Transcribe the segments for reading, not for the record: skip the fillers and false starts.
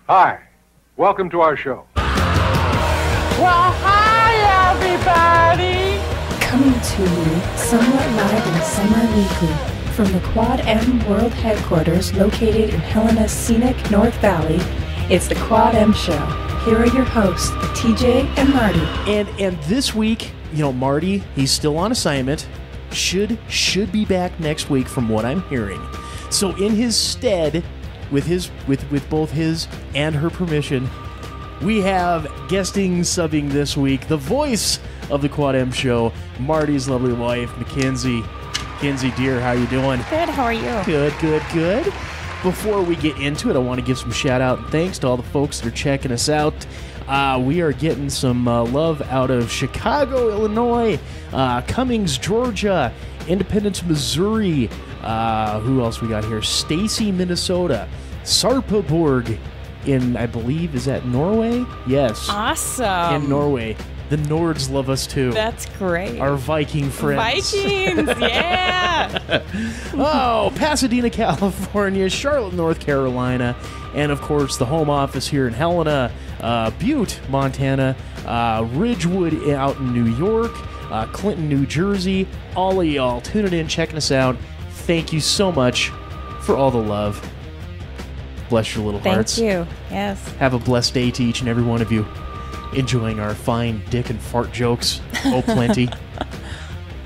Hi, welcome to our show. Well, hi, everybody! Coming to you somewhat live and semi-weekly from the Quad M World Headquarters located in Helena's scenic North Valley, it's the Quad M Show. Here are your hosts, TJ and Marty. And this week, Marty, he's still on assignment. Should be back next week from what I'm hearing. So in his stead, with both his and her permission, we have subbing this week, the voice of the Quad M Show, Marty's lovely wife, McKenzie. Kenzie, dear, how you doing? Good, how are you? Good. Before we get into it, I want to give some shout out and thanks to all the folks that are checking us out. We are getting some love out of Chicago, Illinois, Cummings, Georgia, Independence, Missouri. Who else we got here? Stacy, Minnesota, Sarpsborg in, I believe, is that Norway? Yes. Awesome. In Norway. The Nords love us too. That's great. Our Viking friends. Vikings, yeah. Oh, Pasadena, California, Charlotte, North Carolina, and of course the home office here in Helena, Butte, Montana, Ridgewood out in New York, Clinton, New Jersey. All of y'all tuning in, checking us out. Thank you so much for all the love. Bless your little hearts. Thank you. Yes. Have a blessed day to each and every one of you. Enjoying our fine dick and fart jokes. Oh, plenty.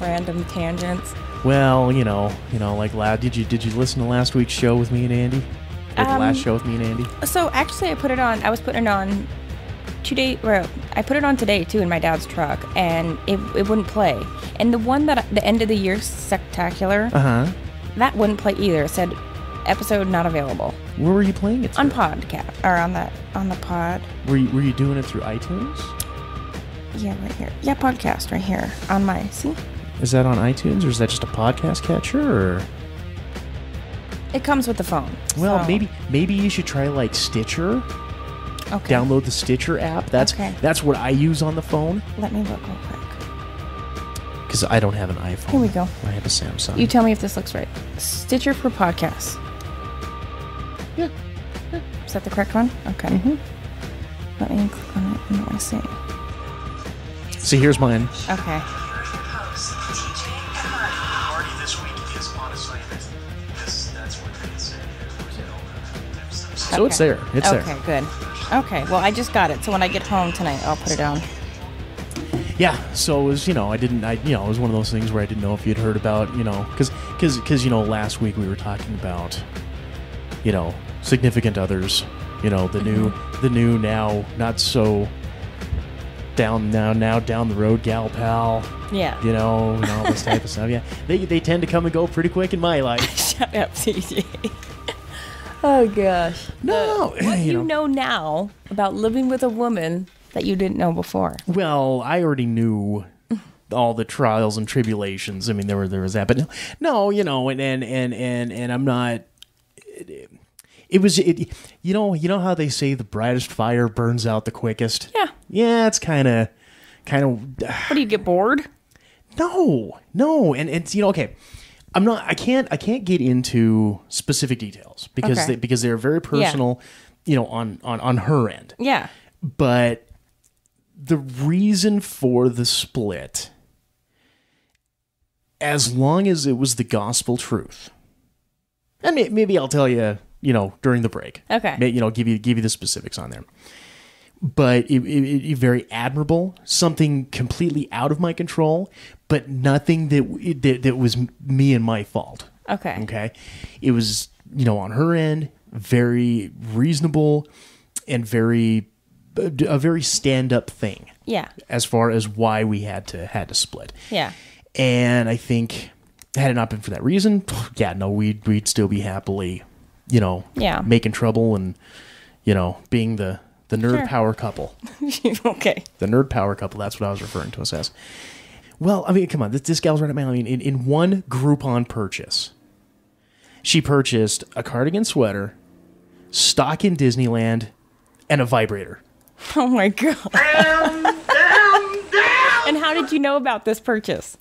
Random tangents. Well, like loud. Did you listen to last week's show with me and Andy? Or the last show with me and Andy? So actually, I was putting it on 2 days. Well, I put it on today too in my dad's truck, and it wouldn't play. And the one that the end of the year spectacular, that wouldn't play either. It said episode not available. Where were you playing it through? On podcast, or on the pod. Were you doing it through iTunes? Yeah, right here. Yeah, podcast right here on my. See? Is that on iTunes or is that just a podcast catcher? Or? It comes with the phone. Well, so. maybe you should try like Stitcher. Okay. Download the Stitcher app. That's what I use on the phone. Let me look real quick. Because I don't have an iPhone. Here we go. I have a Samsung. You tell me if this looks right. Stitcher for podcasts. Yeah. Is that the correct one? Okay. Mm-hmm. Let me click on it and let me see. See, here's mine. Okay. Marty this week is on assignment. That's what they said. So it's there. It's there. Okay, good. Okay, well, I just got it. So when I get home tonight, I'll put it down. Yeah, so it was, it was one of those things where I didn't know if you'd heard about, because last week we were talking about, significant others, the new now not so down the road gal pal. Yeah. And all this type of stuff. Yeah, they tend to come and go pretty quick in my life. Shut up, CJ. Oh gosh. No, what you know now about living with a woman that you didn't know before? Well, I already knew all the trials and tribulations. I mean, there was that, but no, and I'm not. It was how they say the brightest fire burns out the quickest. Yeah. It's kind of. What do you get bored? No, and it's okay. I can't get into specific details because they're very personal, on her end. Yeah. But the reason for the split, as long as it was the gospel truth, and maybe I'll tell you, during the break. Okay. Give you the specifics on there. But it very admirable, something completely out of my control, but nothing that was me and my fault. Okay. Okay. It was, on her end, very reasonable and a very stand-up thing. Yeah. As far as why we had to split. Yeah. And I think had it not been for that reason, we'd still be happily, making trouble and, being the nerd power couple. Okay. The nerd power couple, that's what I was referring to us as. Well, I mean, come on, this gal's right up my alley. In one Groupon purchase, she purchased a cardigan sweater, stock in Disneyland, and a vibrator. Oh my God. And how did you know about this purchase?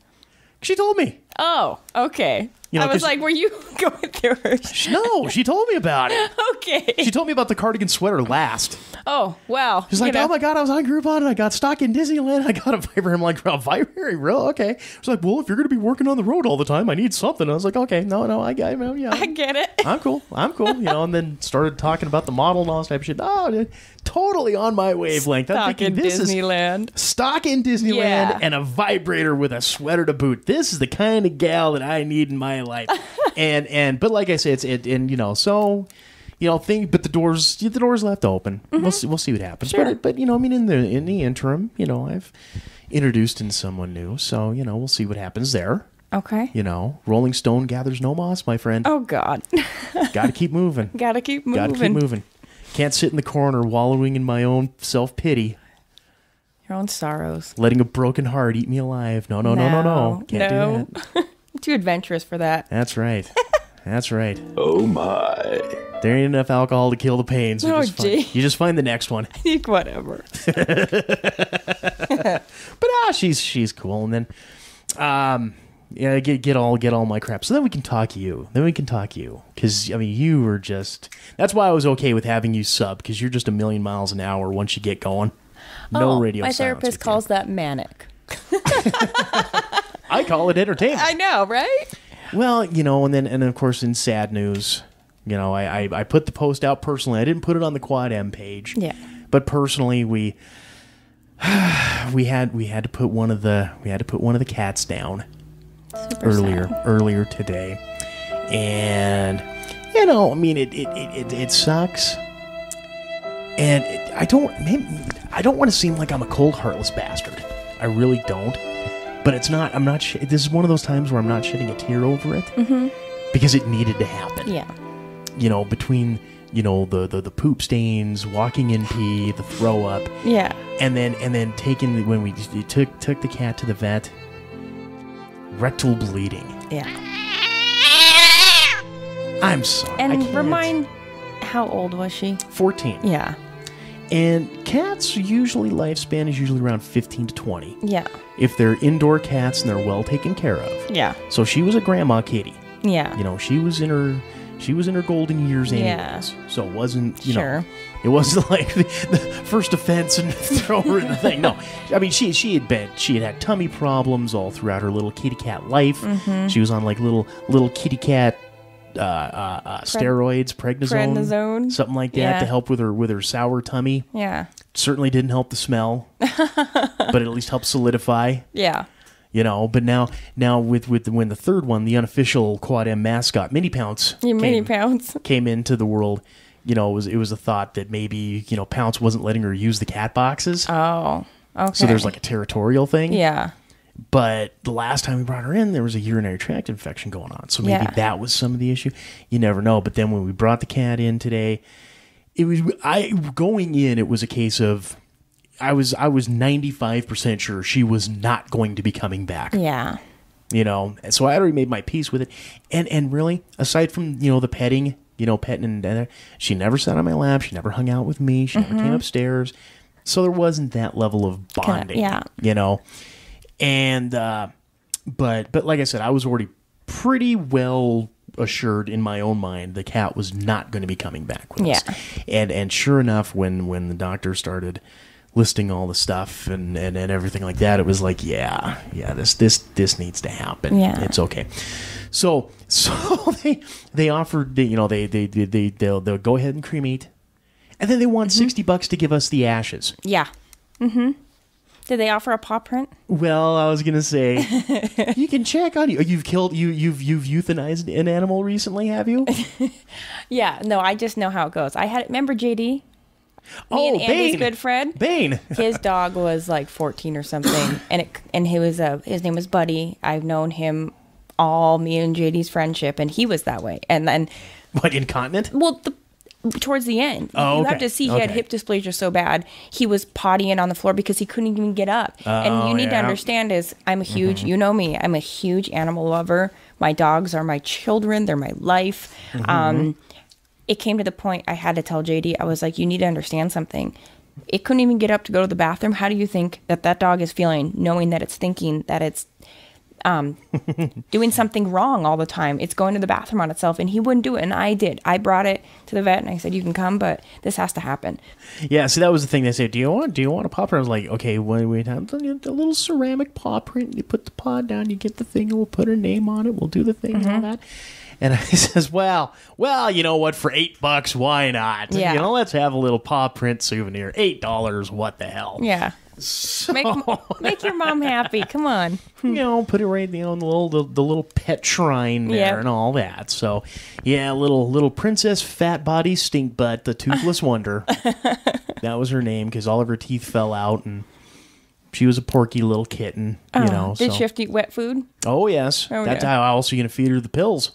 She told me. Oh, okay. You know, I was 'cause- like, were you going through her? No, she told me about it. Okay. She told me about the cardigan sweater last. Oh, well. She's like, oh my God, I was on Groupon and I got stock in Disneyland. I got a vibrator. I'm like, a vibrator? Real? Okay. She's like, well, if you're going to be working on the road all the time, I need something. I was like, okay, no, I get it. Yeah. I get it. I'm cool. You know, and then started talking about the model and all this type of shit. Oh, dude, totally on my wavelength. I'm Stock thinking, in this Disneyland. is stock in Disneyland Yeah. and a vibrator with a sweater to boot. This is the kind of gal that I need in my life. but like I said, but the door's left open. Mm-hmm. We'll see what happens. Sure. But I mean, in the interim, I've introduced in someone new, so we'll see what happens there. Okay. Rolling Stone gathers no moss, my friend. Oh, God. Got to keep moving. Gotta keep moving. Got to keep moving. Can't sit in the corner wallowing in my own self-pity, Your own sorrows. letting a broken heart eat me alive. No. Can't do that. Too adventurous for that. That's right. That's right. Oh, my. There ain't enough alcohol to kill the pain. So Oh, you just find the next one. Whatever. But she's cool. And then get all my crap. So then we can talk you. Because I mean, you were just. That's why I was okay with having you sub, because you're just a million miles an hour once you get going. No radio. My silence therapist with you. calls that manic. I call it entertainment. I know, right? Well, and then of course in sad news, I put the post out personally. I didn't put it on the Quad M page. Yeah. But personally, we had to put one of the cats down earlier today, and I mean it sucks, and I don't want to seem like I'm a cold, heartless bastard. I really don't. But it's not. I'm not. This is one of those times where I'm not shedding a tear over it, because it needed to happen. Yeah. Between the poop stains, walking in pee, the throw up. Yeah. And then taking when we took the cat to the vet, rectal bleeding. Yeah. I'm sorry. I And can't. remind, how old was she? 14. Yeah. And cats lifespan is usually around 15 to 20. Yeah. If they're indoor cats and they're well taken care of. Yeah. So she was a grandma kitty. Yeah. She was in her golden years anyways. Yeah. So it wasn't, Sure. It wasn't like the first offense and throw her in the thing. No. I mean, she had had tummy problems all throughout her little kitty cat life. Mm-hmm. She was on like little kitty cat steroids, prednisone, something like that, Yeah. to help with her sour tummy. Yeah. Certainly didn't help the smell, but it at least helped solidify. Yeah. But now with when the third one, the unofficial Quad M mascot, Mini Pounce, came into the world, it was a thought that maybe Pounce wasn't letting her use the cat boxes. Oh. Okay. So there's like a territorial thing. Yeah. But the last time we brought her in, there was a urinary tract infection going on. So maybe Yeah. that was some of the issue. You never know. But then when we brought the cat in today, it was a case of I was 95% sure she was not going to be coming back. Yeah. And so I already made my peace with it. And really, aside from, the petting, petting and she never sat on my lap. She never hung out with me. She never came upstairs. So there wasn't that level of bonding, Yeah. And, but like I said, I was already pretty well assured in my own mind the cat was not going to be coming back with us. And sure enough, when the doctor started listing all the stuff and everything like that, it was like, this needs to happen. Yeah. It's okay. So they offered, they'll go ahead and cremate, and then they want $60 to give us the ashes. Yeah. Mm-hmm. Did they offer a paw print? Well, I was gonna say you can check on you. You've euthanized an animal recently, have you? Yeah. No, I just know how it goes. Remember JD? Me and Andy's Bane. good friend. Bane. His dog was like 14 or something, and his name was Buddy. I've known him all me and JD's friendship, and he was that way. And then, What, incontinent? well, towards the end, Oh, you have okay. to see he had Okay. hip dysplasia so bad he was pottying on the floor because he couldn't even get up. And you need to yeah. understand is I'm a huge, you know me, I'm a huge animal lover. My dogs are my children. They're my life. It came to the point I had to tell JD, I was like, you need to understand something. It couldn't even get up to go to the bathroom. How do you think that dog is feeling, knowing that it's thinking that it's doing something wrong all the time. It's going to the bathroom on itself, and he wouldn't do it, and I did. I brought it to the vet, and I said, you can come, but this has to happen. Yeah, see, that was the thing. They said, do you want a paw print? I was like, okay, we have a little ceramic paw print. You put the paw down, you get the thing, and we'll put her name on it. We'll do the thing and all that. And I says, well, you know what? For $8, why not? Yeah. You know, let's have a little paw print souvenir. $8, what the hell? Yeah. So, Make your mom happy. Come on. you know, put it right, you know, in the little pet shrine there Yep. and all that. So, yeah, little Princess Fat Body Stink Butt, the Toothless Wonder. That was her name because all of her teeth fell out, and she was a porky little kitten. You know. Did so. she have to eat wet food? Oh yes, Oh, that's yeah. how I also going to feed her the pills.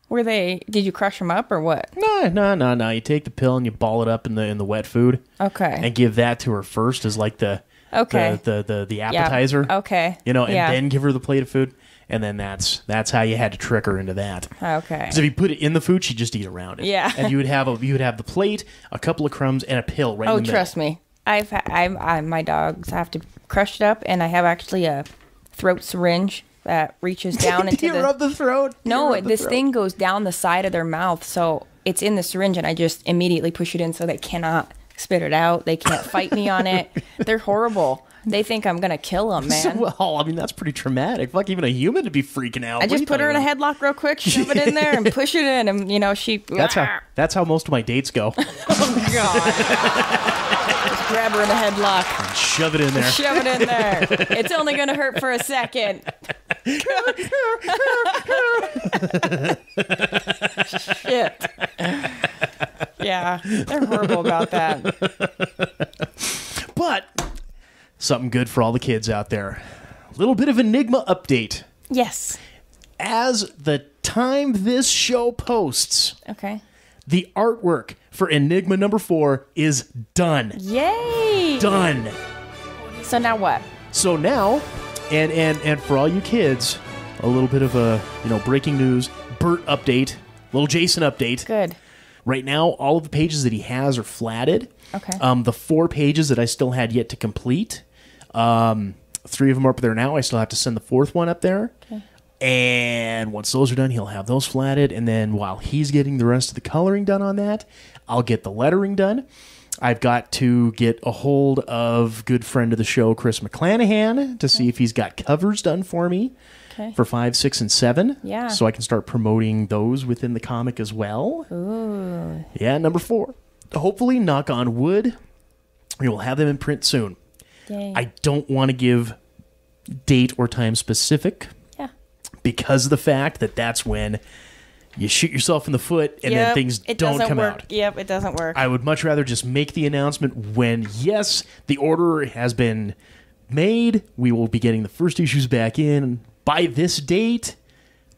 Did you crush them up or what? No. You take the pill and you ball it up in the wet food. Okay. And give that to her first as like the appetizer. Yeah. Okay. You know, and then give her the plate of food. And then that's how you had to trick her into that. Okay. Because if you put it in the food, she'd just eat around it. Yeah. And you would have the plate, a couple of crumbs, and a pill right in the middle. Trust me. My dogs have to crush it up, and I have actually a throat syringe that reaches down into Do you rub the throat? No, this thing goes down the side of their mouth, so it's in the syringe, and I just immediately push it in so they cannot spit it out. They can't fight me on it. They're horrible. They think I'm gonna kill them, man. Well, I mean, that's pretty traumatic. Fuck, even a human to be freaking out. I just put her in a headlock real quick, shove it in there, and push it in, and she. That's how most of my dates go. Oh God. Just grab her in a headlock. And shove it in there. Shove it in there. It's only gonna hurt for a second. Shit. Yeah, they're horrible about that. But something good for all the kids out there. A little bit of Enigma update. Yes. As the time this show posts, Okay. the artwork for Enigma number 4 is done. Yay! Done. So now what? So now, and for all you kids, a little bit of a breaking news, Bert update, little Jason update. Good. Right now, all of the pages that he has are flatted. Okay. The 4 pages that I still had yet to complete, 3 of them are up there now. I still have to send the 4th one up there. Okay. And once those are done, he'll have those flatted. And then while he's getting the rest of the coloring done on that, I'll get the lettering done. I've got to get a hold of good friend of the show, Chris McClanahan, to see if he's got covers done for me for 5, 6, and 7. Yeah. So I can start promoting those within the comic as well. Ooh. Yeah, number 4. Hopefully, knock on wood, we will have them in print soon. Yay. I don't want to give date or time specific. Yeah. Because of the fact that that's when you shoot yourself in the foot and then things don't come out. Yep, it doesn't work. I would much rather just make the announcement when, yes, the order has been made. We will be getting the first issues back in by this date.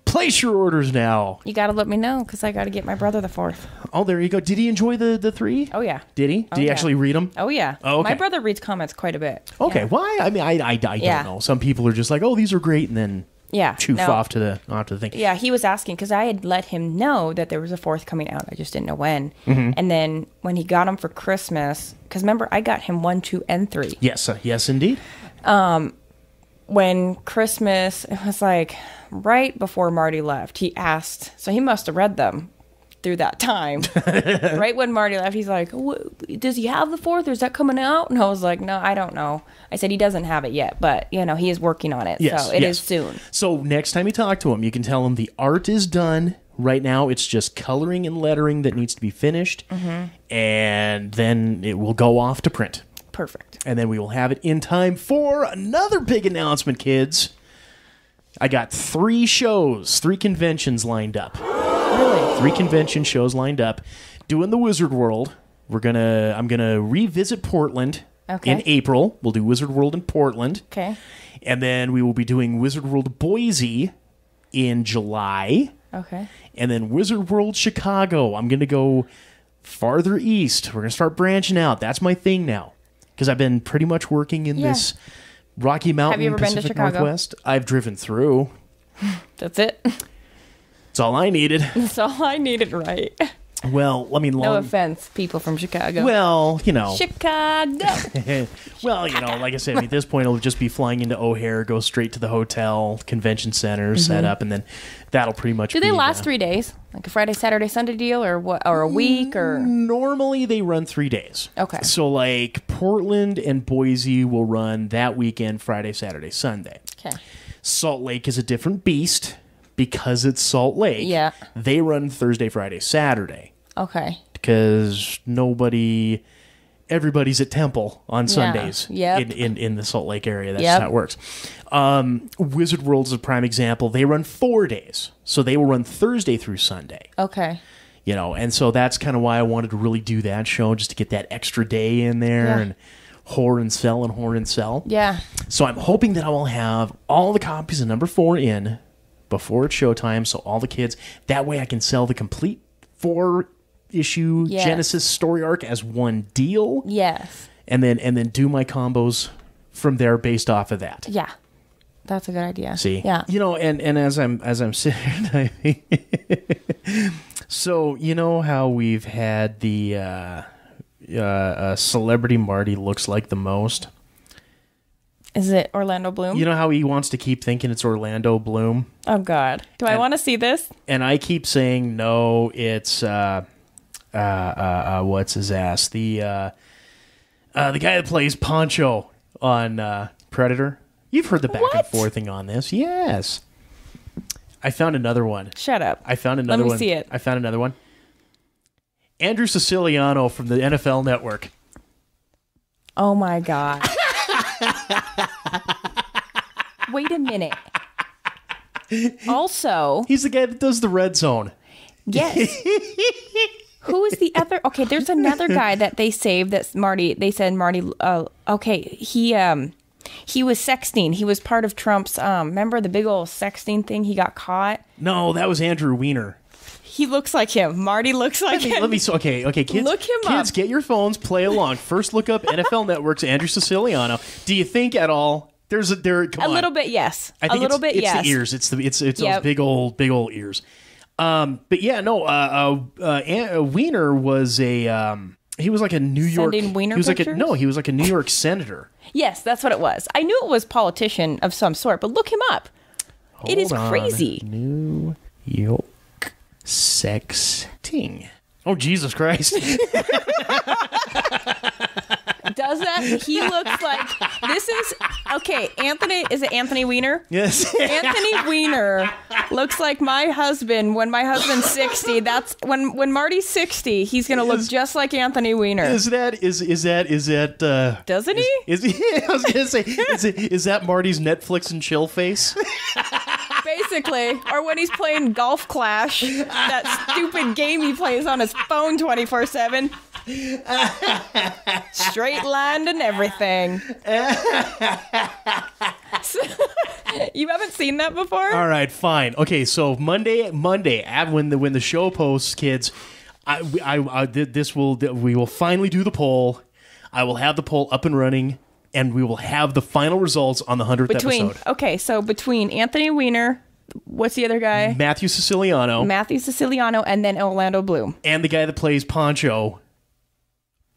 Place your orders now. You got to let me know because I got to get my brother the 4th. Oh, there you go. Did he enjoy the 3? Oh, yeah. Did he? Did he actually read them? Oh, yeah. Oh, okay. My brother reads comics quite a bit. Okay. Yeah. Why? I mean, I don't know. Some people are just like, oh, these are great, and then off to the thing. Yeah, he was asking because I had let him know that there was a 4th coming out. I just didn't know when. Mm-hmm. And then when he got them for Christmas, because remember, I got him 1, 2, and 3. Yes, yes, indeed. When Christmas, it was like right before Marty left, he asked, so he must have read them through that time. Right when Marty left, he's like, does he have the 4th or is that coming out? And I was like, no, I don't know. I said he doesn't have it yet, but he is working on it. Yes, so it is soon. So next time you talk to him, you can tell him the art is done. Right now, it's just coloring and lettering that needs to be finished. Mm-hmm. And then it will go off to print. Perfect. And then we will have it in time for another big announcement, kids. I got 3 conventions lined up. Really? 3 convention shows lined up. Doing the Wizard World. I'm gonna revisit Portland in April. We'll do Wizard World in Portland. Okay. And then we will be doing Wizard World Boise in July. Okay. And then Wizard World Chicago. I'm gonna go farther east. We're gonna start branching out. That's my thing now. Because I've been pretty much working in this Rocky Mountain, Have you ever Pacific been to Chicago? Northwest. I've driven through. That's it. That's all I needed. That's all I needed, right? Well, I mean, No offense, people from Chicago. Well, Chicago. Well, like I said, at this point, it'll just be flying into O'Hare, go straight to the hotel, convention center, set up, and then that'll pretty much Do they last 3 days? Like a Friday, Saturday, Sunday deal, or what? Or a week, or normally they run 3 days. Okay. So like Portland and Boise will run that weekend, Friday, Saturday, Sunday. Okay. Salt Lake is a different beast because it's Salt Lake. Yeah. They run Thursday, Friday, Saturday. Okay. Because everybody's at Temple on Sundays in the Salt Lake area. That's how it works. Wizard World is a prime example. They run 4 days. So they will run Thursday through Sunday. Okay. And so that's kind of why I wanted to really do that show, just to get that extra day in there and whore and sell. Yeah. So I'm hoping that I will have all the copies of number 4 in before it's showtime, so all the kids, that way I can sell the complete 4-issue Genesis story arc as one deal. Yes. And then do my combos from there based off of that. Yeah. That's a good idea. See? Yeah. And as I'm sitting here, so how we've had the celebrity Marty looks like the most? Is it Orlando Bloom? You know how he wants to keep thinking it's Orlando Bloom? Oh, God. Do I want to see this? And I keep saying, no, it's, what's his ass? The guy that plays Poncho on Predator. You've heard the back and forthing on this. Yes. I found another one. Shut up. I found another one. Let me see it. I found another one. Andrew Siciliano from the NFL Network. Oh, my God. Wait a minute. Also, he's the guy that does the Red Zone. Yes. Who is the other? Okay, there's another guy that they saved. That's Marty. They said Marty. Okay, he was sexting. He was part of Trump's. Remember the big old sexting thing? He got caught. No, that was Andrew Weiner. He looks like him. Marty looks like him. Okay, kids. Look him up. Kids, get your phones, play along. First, look up NFL Network's Andrew Siciliano. Do you think at all there's a little bit? Yes, I think it's the ears. It's those big old ears. But yeah, no. Weiner was he was like a New York. Sending Wiener he was pictures? He was like a New York senator. Yes, that's what it was. I knew it was politician of some sort, but look him up. It is crazy. New York sexting. Oh, Jesus Christ. Does that? He looks like this is okay. Anthony, is it Anthony Weiner? Yes. Anthony Weiner looks like my husband when my husband's 60. That's when Marty's 60. He's gonna look just like Anthony Weiner. Is that? Doesn't he? I was gonna say, is that Marty's Netflix and chill face? Basically, or when he's playing Golf Clash, that stupid game he plays on his phone 24/7. Straight lined and everything. You haven't seen that before? All right, fine. Okay, so Monday, when the show posts, kids, we will finally do the poll. I will have the poll up and running, and we will have the final results on the 100th episode. Okay, so between Anthony Weiner, what's the other guy? Matthew Siciliano, and then Orlando Bloom, and the guy that plays Poncho.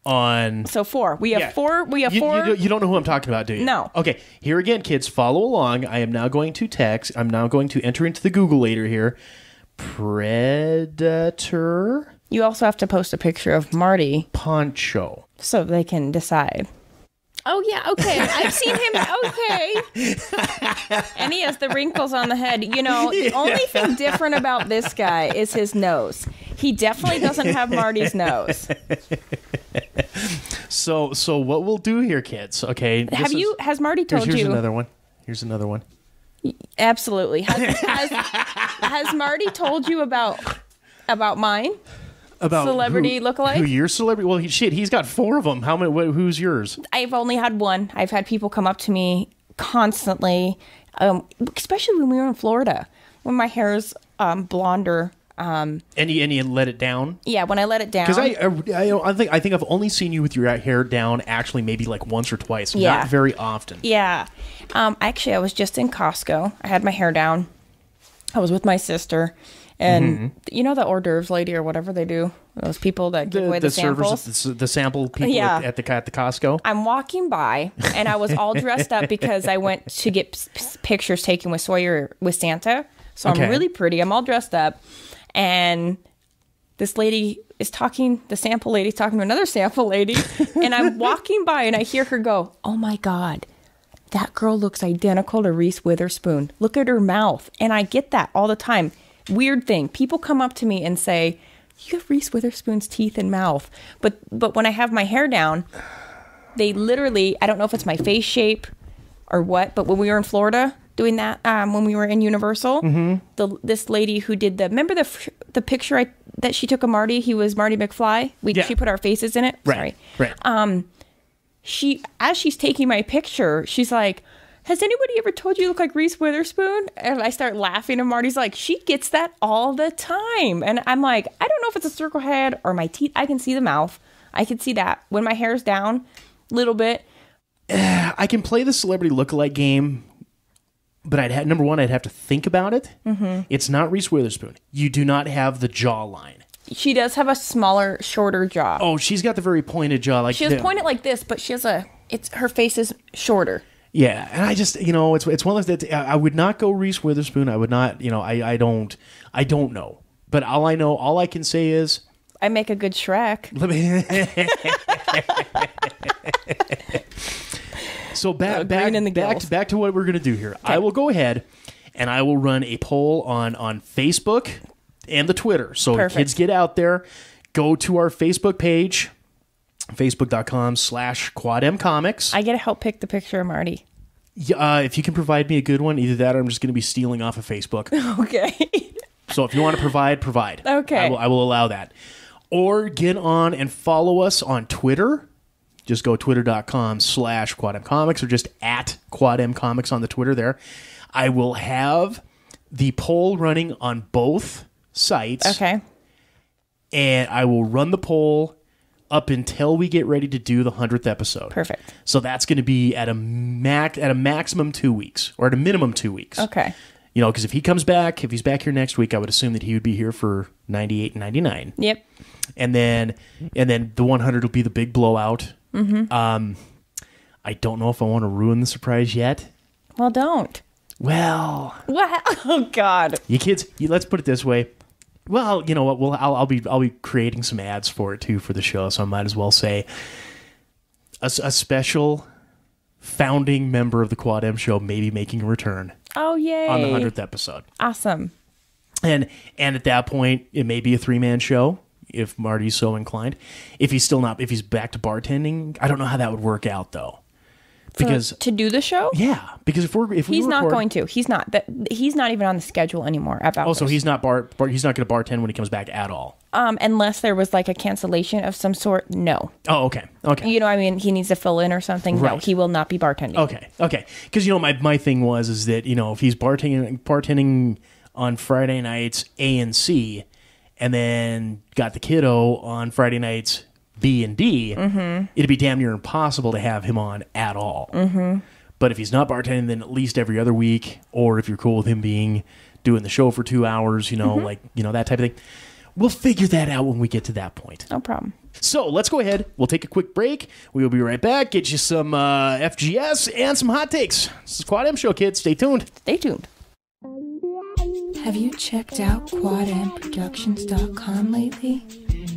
So 4. We have 4. We have 4. You don't know who I'm talking about, do you? No. Okay. Here again, kids, follow along. I am now going to I'm now going to enter into the Google later here. Predator. You also have to post a picture of Marty. Poncho. So they can decide. Oh, yeah, okay. I've seen him. Okay. And he has the wrinkles on the head. The only thing different about this guy is his nose. He definitely doesn't have Marty's nose. So what we'll do here, kids, okay? Has Marty told you? Here's another one. Absolutely. Has Marty told you about mine? About celebrity lookalike? Who your celebrity? Well, he's got 4 of them. How many? Who's yours? I've only had one. I've had people come up to me constantly, especially when we were in Florida, when my hair's blonder. And you let it down? Yeah, when I let it down. Because I think I've only seen you with your hair down actually maybe like once or twice. Yeah. Not very often. Yeah. Actually, I was just in Costco. I had my hair down. I was with my sister. And you know the hors d'oeuvres lady or whatever they do? Those people that give away the samples? The sample people at the Costco? I'm walking by, and I was all dressed up because I went to get pictures taken with Sawyer with Santa. So I'm really pretty. I'm all dressed up. And this lady is talking, the sample lady's talking to another sample lady. And I'm walking by, and I hear her go, "Oh, my God. That girl looks identical to Reese Witherspoon. Look at her mouth." And I get that all the time. Weird thing. People come up to me and say, "You have Reese Witherspoon's teeth and mouth." But when I have my hair down, they literally, I don't know if it's my face shape or what, but when we were in Florida doing that, when we were in Universal, this lady who did remember the picture that she took of Marty? He was Marty McFly. She put our faces in it. Right. Sorry. Right. As she's taking my picture, she's like, "Has anybody ever told you look like Reese Witherspoon?" And I start laughing, and Marty's like, "She gets that all the time." And I'm like, I don't know if it's a circle head or my teeth. I can see the mouth. I can see that. When my hair's down a little bit. I can play the celebrity lookalike game, but number one, I'd have to think about it. It's not Reese Witherspoon. You do not have the jawline. She does have a smaller, shorter jaw. Oh, she's got the very pointed jaw. Like she has pointed like this, but she has her face is shorter. Yeah, and I just, it's one of those that I would not go Reese Witherspoon. I would not, I don't know. But all I can say is I make a good Shrek. So back to what we're going to do here. Okay. I will go ahead and I will run a poll on Facebook and the Twitter. So kids, get out there, go to our Facebook page, facebook.com/QuadMComics. I get to help pick the picture of Marty. If you can provide me a good one, either that or I'm just going to be stealing off of Facebook. Okay. So if you want to provide. Okay. I will allow that. Or get on and follow us on Twitter. Just go twitter.com/QuadMComics or just @QuadMComics on the Twitter there. I will have the poll running on both sites. Okay. And I will run the poll up until we get ready to do the 100th episode. Perfect. So that's going to be at a maximum 2 weeks, or at a minimum 2 weeks. Okay. Because if he's back here next week, I would assume that he would be here for 98 and 99. Yep. And then the 100 will be the big blowout. I don't know if I want to ruin the surprise yet. Well, don't. Well. Oh God. You kids, let's put it this way. Well, you know what? Well, I'll be creating some ads for it too for the show, so I might as well say a special founding member of the Quad M Show may be making a return. Oh yay! On the 100th episode. Awesome. And at that point, it may be a 3-man show if Marty's so inclined. If he's back to bartending, I don't know how that would work out though. Because to do the show? Yeah, because if he's not going to. He's not even on the schedule anymore. So he's not going to bartend when he comes back at all. Unless there was like a cancellation of some sort. No. Oh, okay. He needs to fill in or something. Right. No, he will not be bartending. Okay. Because my thing is that if he's bartending on Friday nights A and C, and then got the kiddo on Friday nights B and D, it'd be damn near impossible to have him on at all. But if he's not bartending, then at least every other week, or if you're cool with him doing the show for 2 hours, that type of thing. We'll figure that out when we get to that point. No problem. So let's go ahead. We'll take a quick break. We will be right back. Get you some FGS and some hot takes. This is Quad M Show, kids. Stay tuned. Stay tuned. Have you checked out QuadMProductions.com lately?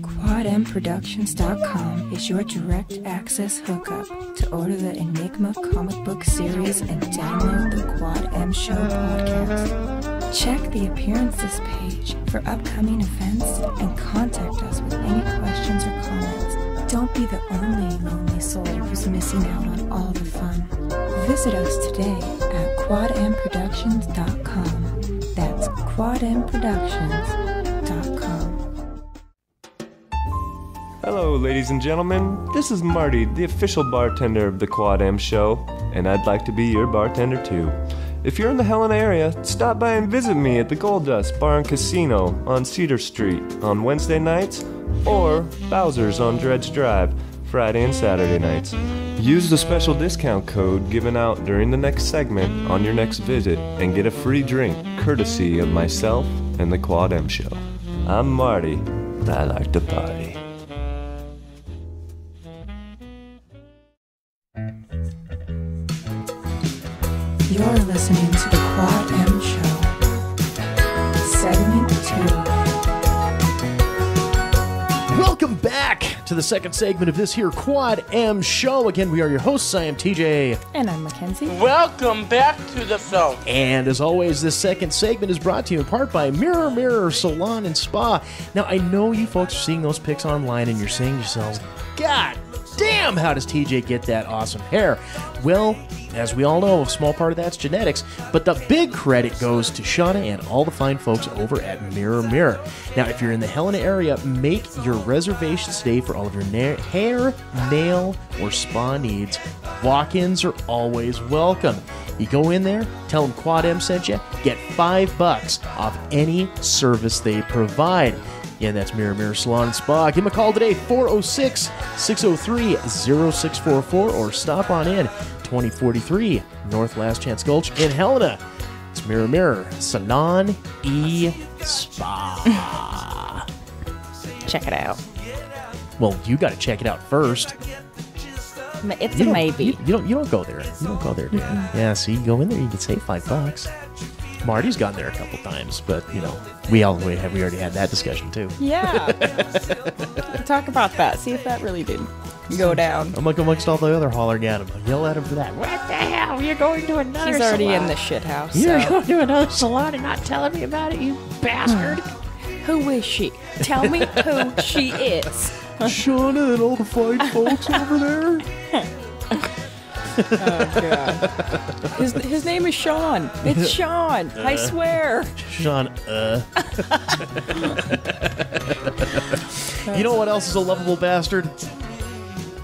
QuadMProductions.com is your direct access hookup to order the Enigma comic book series and download the Quad M Show podcast. Check the appearances page for upcoming events and contact us with any questions or comments. Don't be the only lonely soul who's missing out on all the fun. Visit us today at QuadMProductions.com. That's QuadMProductions.com. Hello, ladies and gentlemen. This is Marty, the official bartender of the Quad M Show, and I'd like to be your bartender too. If you're in the Helena area, stop by and visit me at the Gold Dust Bar and Casino on Cedar Street on Wednesday nights, or Bowser's on Dredge Drive Friday and Saturday nights. Use the special discount code given out during the next segment on your next visit and get a free drink courtesy of myself and the Quad M Show. I'm Marty. I like to party. You're listening to the Quad M Show. Segment 2. Welcome back to the second segment of this here Quad M Show. Again, we are your hosts. I am TJ. And I'm McKenzie. Welcome back to the show. And as always, this second segment is brought to you in part by Mirror Salon and Spa. Now, I know you folks are seeing those pics online and you're saying to yourselves, God damn, how does TJ get that awesome hair? Well, as we all know, a small part of that's genetics, but the big credit goes to Shauna and all the fine folks over at Mirror. Now, if you're in the Helena area, make your reservations today for all of your hair, nail, or spa needs. Walk-ins are always welcome. You go in there, tell them Quad M sent you, get $5 off any service they provide. Again, that's Mirror Salon and Spa. Give them a call today, 406-603-0644, or stop on in, 2043 North Last Chance Gulch in Helena. It's Mirror Salon Spa. Check it out. Well, you got to check it out first. It's a maybe. You don't go there. You don't go there, Dan. Yeah, see, you go in there, you can save $5. Marty's gone there a couple times, but we already had that discussion too. Yeah. Talk about that. See if that really did go down. I'm like amongst all the other hollering at him. I'll yell at him for that. What the hell? You're going to another He's already salon. in the shit house. You're So. going to another salon and not telling me about it, you bastard. Who is she? Tell me who she is. Shauna and all the fine folks over there. Oh, God. His name is Sean. It's Sean. I swear. Sean, You know what else is a lovable bastard?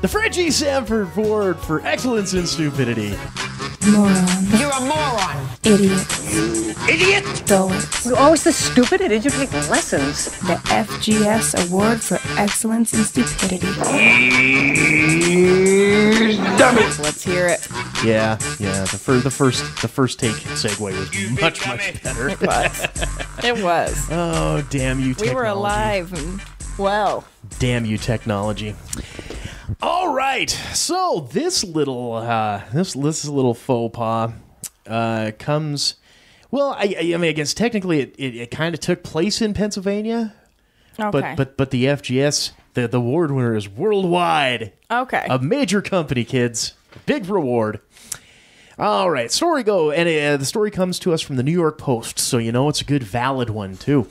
The Frenchie Sanford Ford for excellence in stupidity. Moron. You're a moron. Idiot. Idiot. Dullard. You're always this stupid. Did you take lessons? The FGS Award for Excellence in Stupidity. Let's hear it. Yeah. The first take segue was much better. It was. Oh, damn you! We Technology. were alive and well. Damn you, technology! All right, so this little this little faux pas comes. Well, I mean, I guess technically it kind of took place in Pennsylvania. Okay. But the FGS, the award winner is worldwide. Okay. A major company, kids. Big reward. All right, the story comes to us from the New York Post, so it's a good, valid one, too.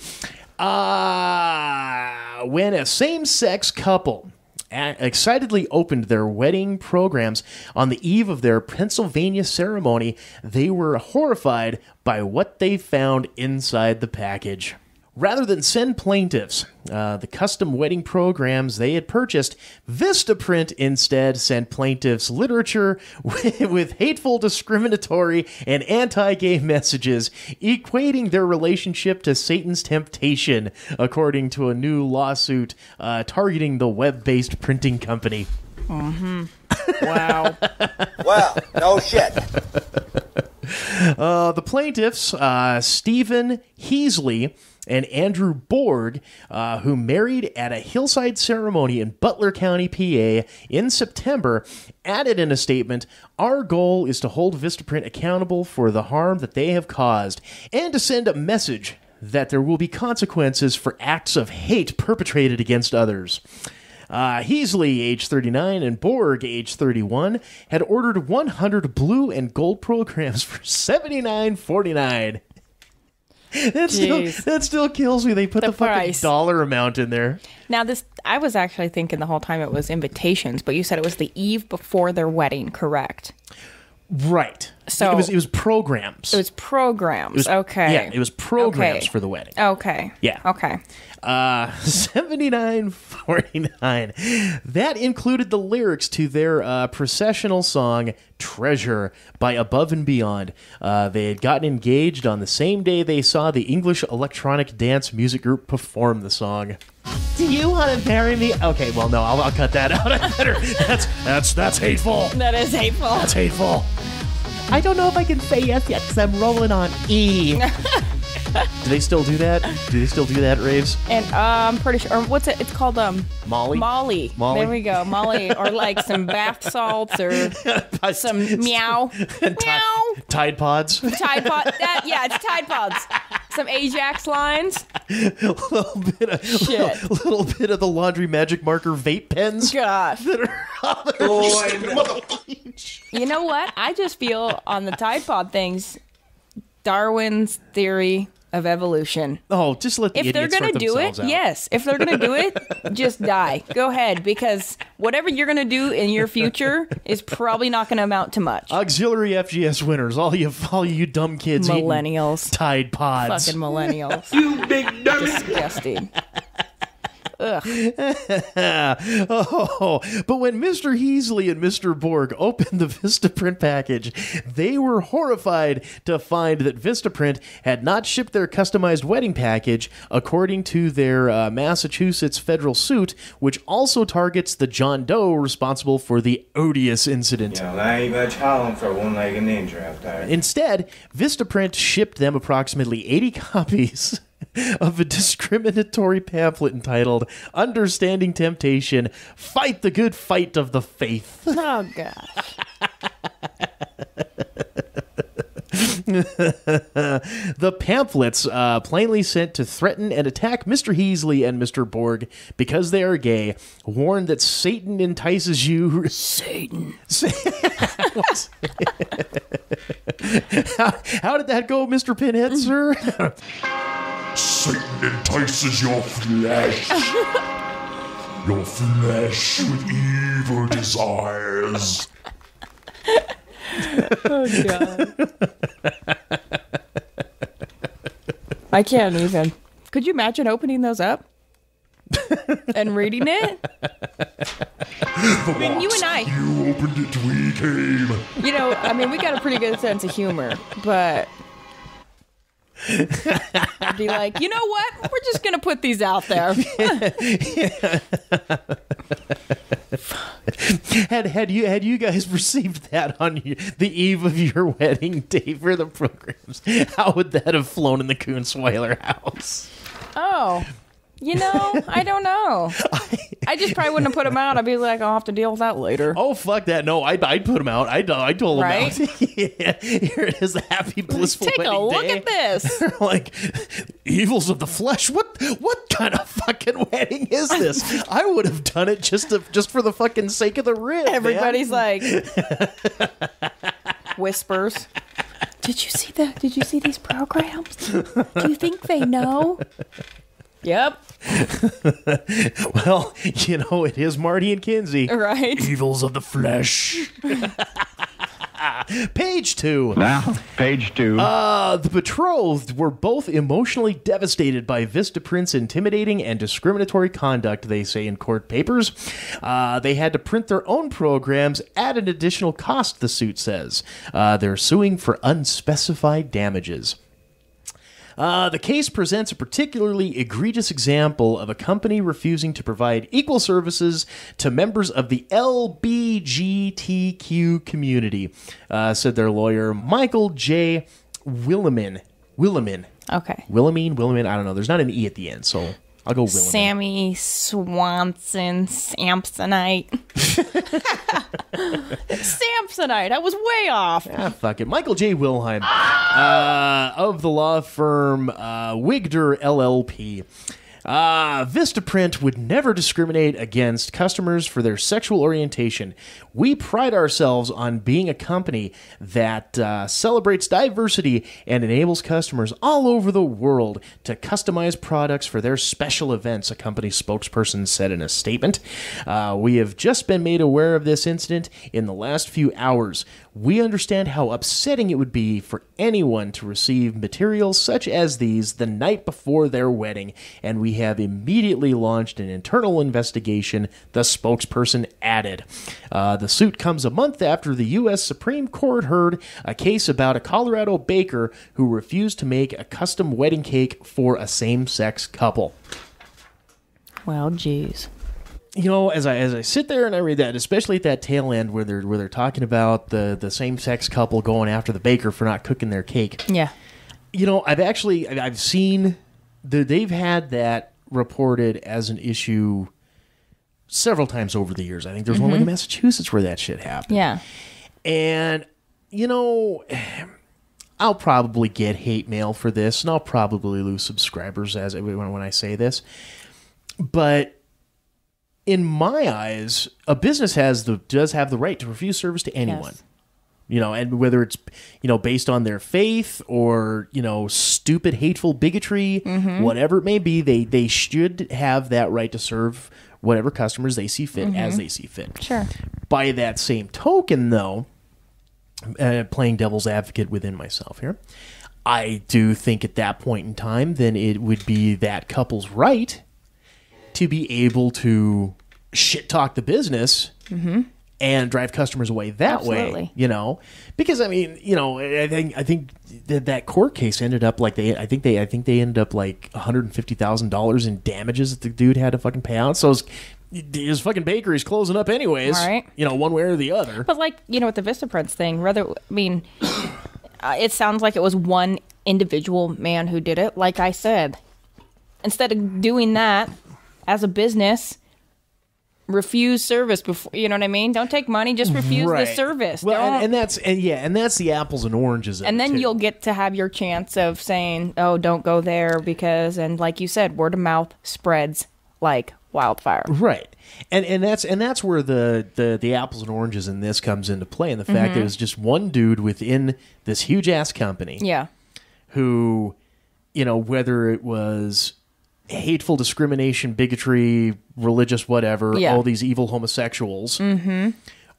When a same-sex couple excitedly opened their wedding programs on the eve of their Pennsylvania ceremony, they were horrified by what they found inside the package. Rather than send plaintiffs the custom wedding programs they had purchased, Vistaprint instead sent plaintiffs literature with hateful, discriminatory, and anti-gay messages, equating their relationship to Satan's temptation, according to a new lawsuit targeting the web-based printing company. Mm-hmm. Wow. Well, no shit. The plaintiffs, Stephen Heasley and Andrew Borg, who married at a hillside ceremony in Butler County, PA, in September, added in a statement, "Our goal is to hold Vistaprint accountable for the harm that they have caused, and to send a message that there will be consequences for acts of hate perpetrated against others." Heasley, age 39, and Borg, age 31, had ordered 100 blue and gold programs for $79.49. That still kills me. They put the fucking dollar amount in there. Now, I was actually thinking the whole time it was invitations, but you said it was the eve before their wedding, correct? Right. So it was programs. It was programs. Okay. Yeah, it was programs for the wedding. Okay. Yeah. Okay. $79.49. That included the lyrics to their processional song "Treasure" by Above and Beyond. They had gotten engaged on the same day they saw the English electronic dance music group perform the song. Do you want to marry me? Okay, well, no, I'll cut that out. That's hateful. That is hateful. That's hateful. I don't know if I can say yes yet because I'm rolling on E. Do they still do that? Do they still do that, Raves? And I'm pretty sure. Or what's it? It's called Molly. Molly. There we go, Molly. Or like some bath salts or some meow. Meow. Tide Pods. Tide Pod. It's Tide Pods. Some Ajax lines. A little bit of the laundry magic marker vape pens. Gosh. That are on the You know what? I just feel on the Tide Pod things, Darwin's theory of evolution. Oh, just let the If they're idiots going to sort do it, themselves out. yes. If they're going to do it, just die. Go ahead, because whatever you're going to do in your future is probably not going to amount to much. Auxiliary FGS winners, all you dumb kids Millennials. eating Tide Pods. Fucking millennials. You big dummy. Disgusting. Ugh. Oh, but when Mr. Heasley and Mr. Borg opened the Vistaprint package, they were horrified to find that Vistaprint had not shipped their customized wedding package according to their Massachusetts federal suit, which also targets the John Doe responsible for the odious incident. Instead, Vistaprint shipped them approximately 80 copies of a discriminatory pamphlet entitled Understanding Temptation, Fight the Good Fight of the Faith. Oh, gosh. The pamphlets plainly sent to threaten and attack Mr. Heasley and Mr. Borg because they are gay, warn that Satan entices you. Satan. How did that go, Mr. Pinhead, sir? Satan entices your flesh. Your flesh with evil desires. Oh, God. I can't even. Could you imagine opening those up? And reading it? I mean, you and I. You opened it, we came. You know, I mean, we got a pretty good sense of humor, but I'd be like, you know what? We're just going to put these out there. Had you guys received that on the eve of your wedding day for the programs, how would that have flown in the Kuntzweiler house? Oh, you know, I don't know. I just probably wouldn't have put them out. I'd be like, I'll have to deal with that later. Oh, fuck that. No, I'd put them out. I'd pull them Right? out. Yeah, here it is, the happy, blissful Take wedding a look day. at this. They're like, evils of the flesh. What kind of fucking wedding is this? I would have done it just for the fucking sake of the rib. Everybody's like, whispers. Did you see that? Did you see these programs? Do you think they know? Yep. Well, you know, it is Marty and Kenzie. Right. Evils of the flesh. Page 2. Now, page 2. The betrothed were both emotionally devastated by Vistaprint's intimidating and discriminatory conduct, they say in court papers. They had to print their own programs at an additional cost, the suit says. They're suing for unspecified damages. The case presents a particularly egregious example of a company refusing to provide equal services to members of the LBGTQ community, said their lawyer, Michael J. Williman. Okay. Williman, I don't know. There's not an E at the end, so I'll go Williman. Sammy Swanson Samsonite. Samsonite. I was way off. Ah, fuck it. Michael J. Wilhelm of the law firm Wigder LLP. Vistaprint would never discriminate against customers for their sexual orientation. We pride ourselves on being a company that celebrates diversity and enables customers all over the world to customize products for their special events, a company spokesperson said in a statement. We have just been made aware of this incident in the last few hours. We understand how upsetting it would be for anyone to receive materials such as these the night before their wedding, and we have immediately launched an internal investigation, the spokesperson added. The suit comes a month after the U.S. Supreme Court heard a case about a Colorado baker who refused to make a custom wedding cake for a same-sex couple. Well, geez. You know, as I sit there and I read that, especially at that tail end where they're talking about the same-sex couple going after the baker for not cooking their cake. Yeah. You know, I've seen they've had that reported as an issue several times over the years. I think there's one like in Massachusetts where that shit happened. Yeah. And, you know, I'll probably get hate mail for this, and I'll probably lose subscribers when I say this. But in my eyes, a business does have the right to refuse service to anyone. Yes. You know, and whether it's, you know, based on their faith or, you know, stupid, hateful bigotry, whatever it may be, they should have that right to serve whatever customers they see fit as they see fit. Sure. By that same token, though, playing devil's advocate within myself here, I do think at that point in time, then it would be that couple's right to be able to shit talk the business and drive customers away that way, you know, because I mean, you know, I think that court case ended up like I think they ended up like $150,000 in damages that the dude had to fucking pay out. So his fucking bakery's closing up anyways, right. You know, one way or the other. But like, you know, with the Vistaprint thing, it sounds like it was one individual man who did it. Like I said, instead of doing that as a business, refuse service before, you know what I mean? Don't take money, just refuse the service. Well, and that's the apples and oranges. And then you'll get to have your chance of saying, "Oh, don't go there," because, and like you said, word of mouth spreads like wildfire. Right. And that's where the apples and oranges in this comes into play, and the fact that it was just one dude within this huge ass company. Yeah. Who, you know, whether it was hateful discrimination, bigotry, religious whatever, all these evil homosexuals.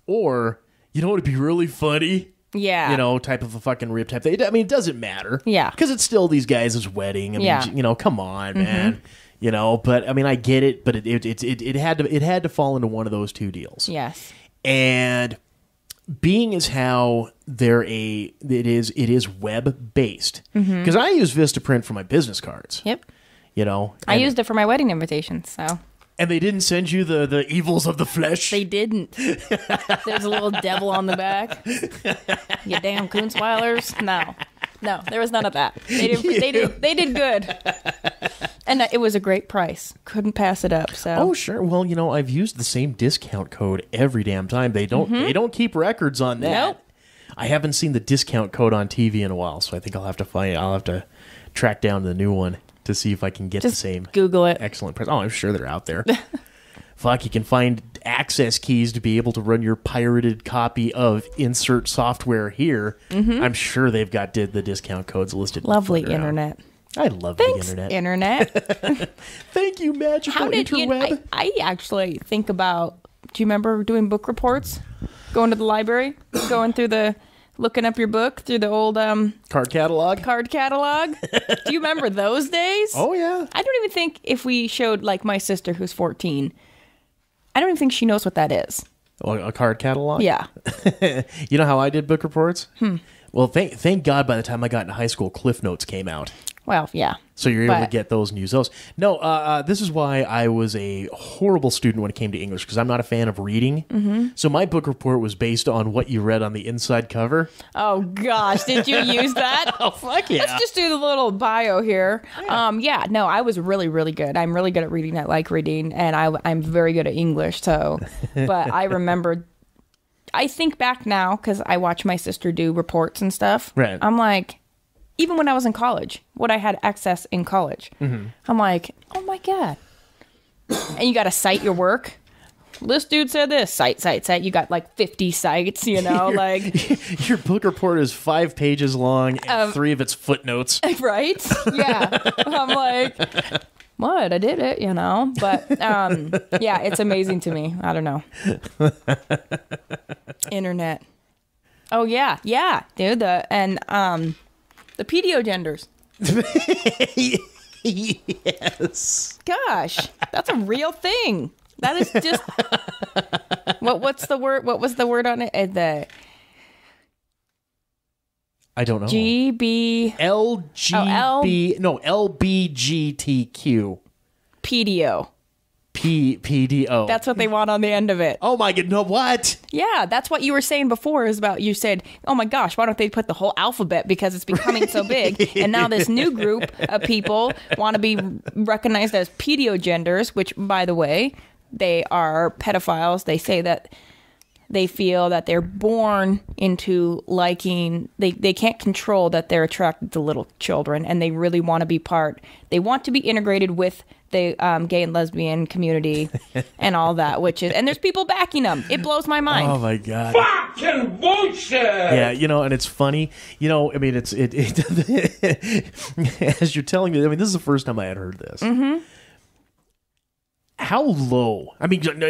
Or, you know what would be really funny? Yeah. You know, type of a fucking rip type thing. I mean, it doesn't matter. Yeah. Because it's still these guys' wedding. I mean, you know, come on, man. You know, but I mean, I get it, but it had to fall into one of those two deals. Yes. And being as how it is web based. Because I use Vistaprint for my business cards. Yep. You know, I used it for my wedding invitations, so. And they didn't send you the evils of the flesh? They didn't. There's a little devil on the back. You damn Kuntzweilers. No, there was none of that. They did good. And it was a great price. Couldn't pass it up. So. Oh, sure. Well, you know, I've used the same discount code every damn time. They don't keep records on that. Nope. I haven't seen the discount code on TV in a while, so I think I'll have to track down the new one to see if I can get the same. Google it. Excellent price. Oh, I'm sure they're out there. Fuck, you can find access keys to be able to run your pirated copy of insert software here. I'm sure they've got the discount codes listed. Lovely internet. I love the internet. Thank you, magical interweb. I actually think about, do you remember doing book reports? Going to the library? Going through looking up your book through the old card catalog. Do you remember those days? Oh yeah. I don't even think if we showed, like, my sister who's 14, I don't even think she knows what that is. Oh, a card catalog? Yeah. You know how I did book reports? Well, thank God by the time I got into high school, Cliff Notes came out. Well, yeah. So you're able to get those and use those. No, this is why I was a horrible student when it came to English, because I'm not a fan of reading. So my book report was based on what you read on the inside cover. Oh, gosh. Did you use that? Oh, fuck yeah. Let's just do the little bio here. Yeah. No, I was really, really good. I'm really good at reading. I like reading, and I'm very good at English. So, but I remember, I think back now, because I watch my sister do reports and stuff. Right. I'm like, even when I was in college, what I had access in college. I'm like, oh my God. And you got to cite your work. This dude said this. Cite. You got like 50 cites, you know, like. Your book report is 5 pages long and 3 of its footnotes. Right? Yeah. I'm like, what? I did it, you know? But yeah, it's amazing to me. I don't know. Internet. Oh, yeah. Yeah, dude. The pedio genders. Yes. Gosh, that's a real thing. That is just what's the word? What was the word on it? I don't know. GB LBGTQ. PDO. PDO. That's what they want on the end of it. Oh my God! No, what? Yeah, that's what you were saying before. Is about you said, "Oh my gosh, why don't they put the whole alphabet because it's becoming so big?" And now this new group of people want to be recognized as pediogenders, which, by the way, they are pedophiles. They say that they feel that they're born into liking. They can't control that they're attracted to little children, and they really want to be part. They want to be integrated with the gay and lesbian community and all that, and there's people backing them. It blows my mind. Oh my God. Fucking bullshit! Yeah, you know, and it's funny. You know, I mean, it as you're telling me, I mean, this is the first time I had heard this. How low? I mean, don't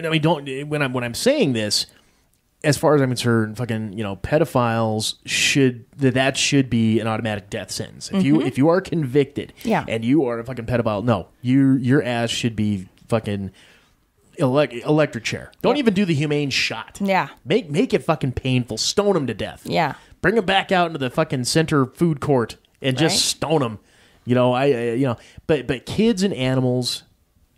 when I'm saying this, as far as I'm concerned, fucking, you know, pedophiles should be an automatic death sentence. If you are convicted, and you are a fucking pedophile, no, your ass should be fucking electric chair. Don't even do the humane shot. Yeah, make it fucking painful. Stone them to death. Yeah, bring them back out into the fucking center food court and just stone them. You know, but kids and animals,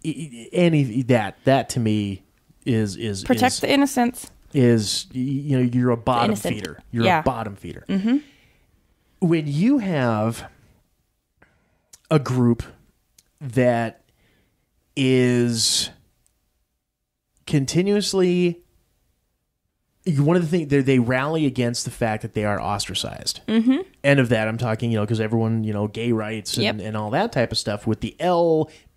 that to me is protect the innocence. You know, you're a bottom feeder. You're a bottom feeder. When you have a group that is continuously, one of the things, they rally against the fact that they are ostracized. End of that, I'm talking, you know, because everyone, you know, gay rights and all that type of stuff with the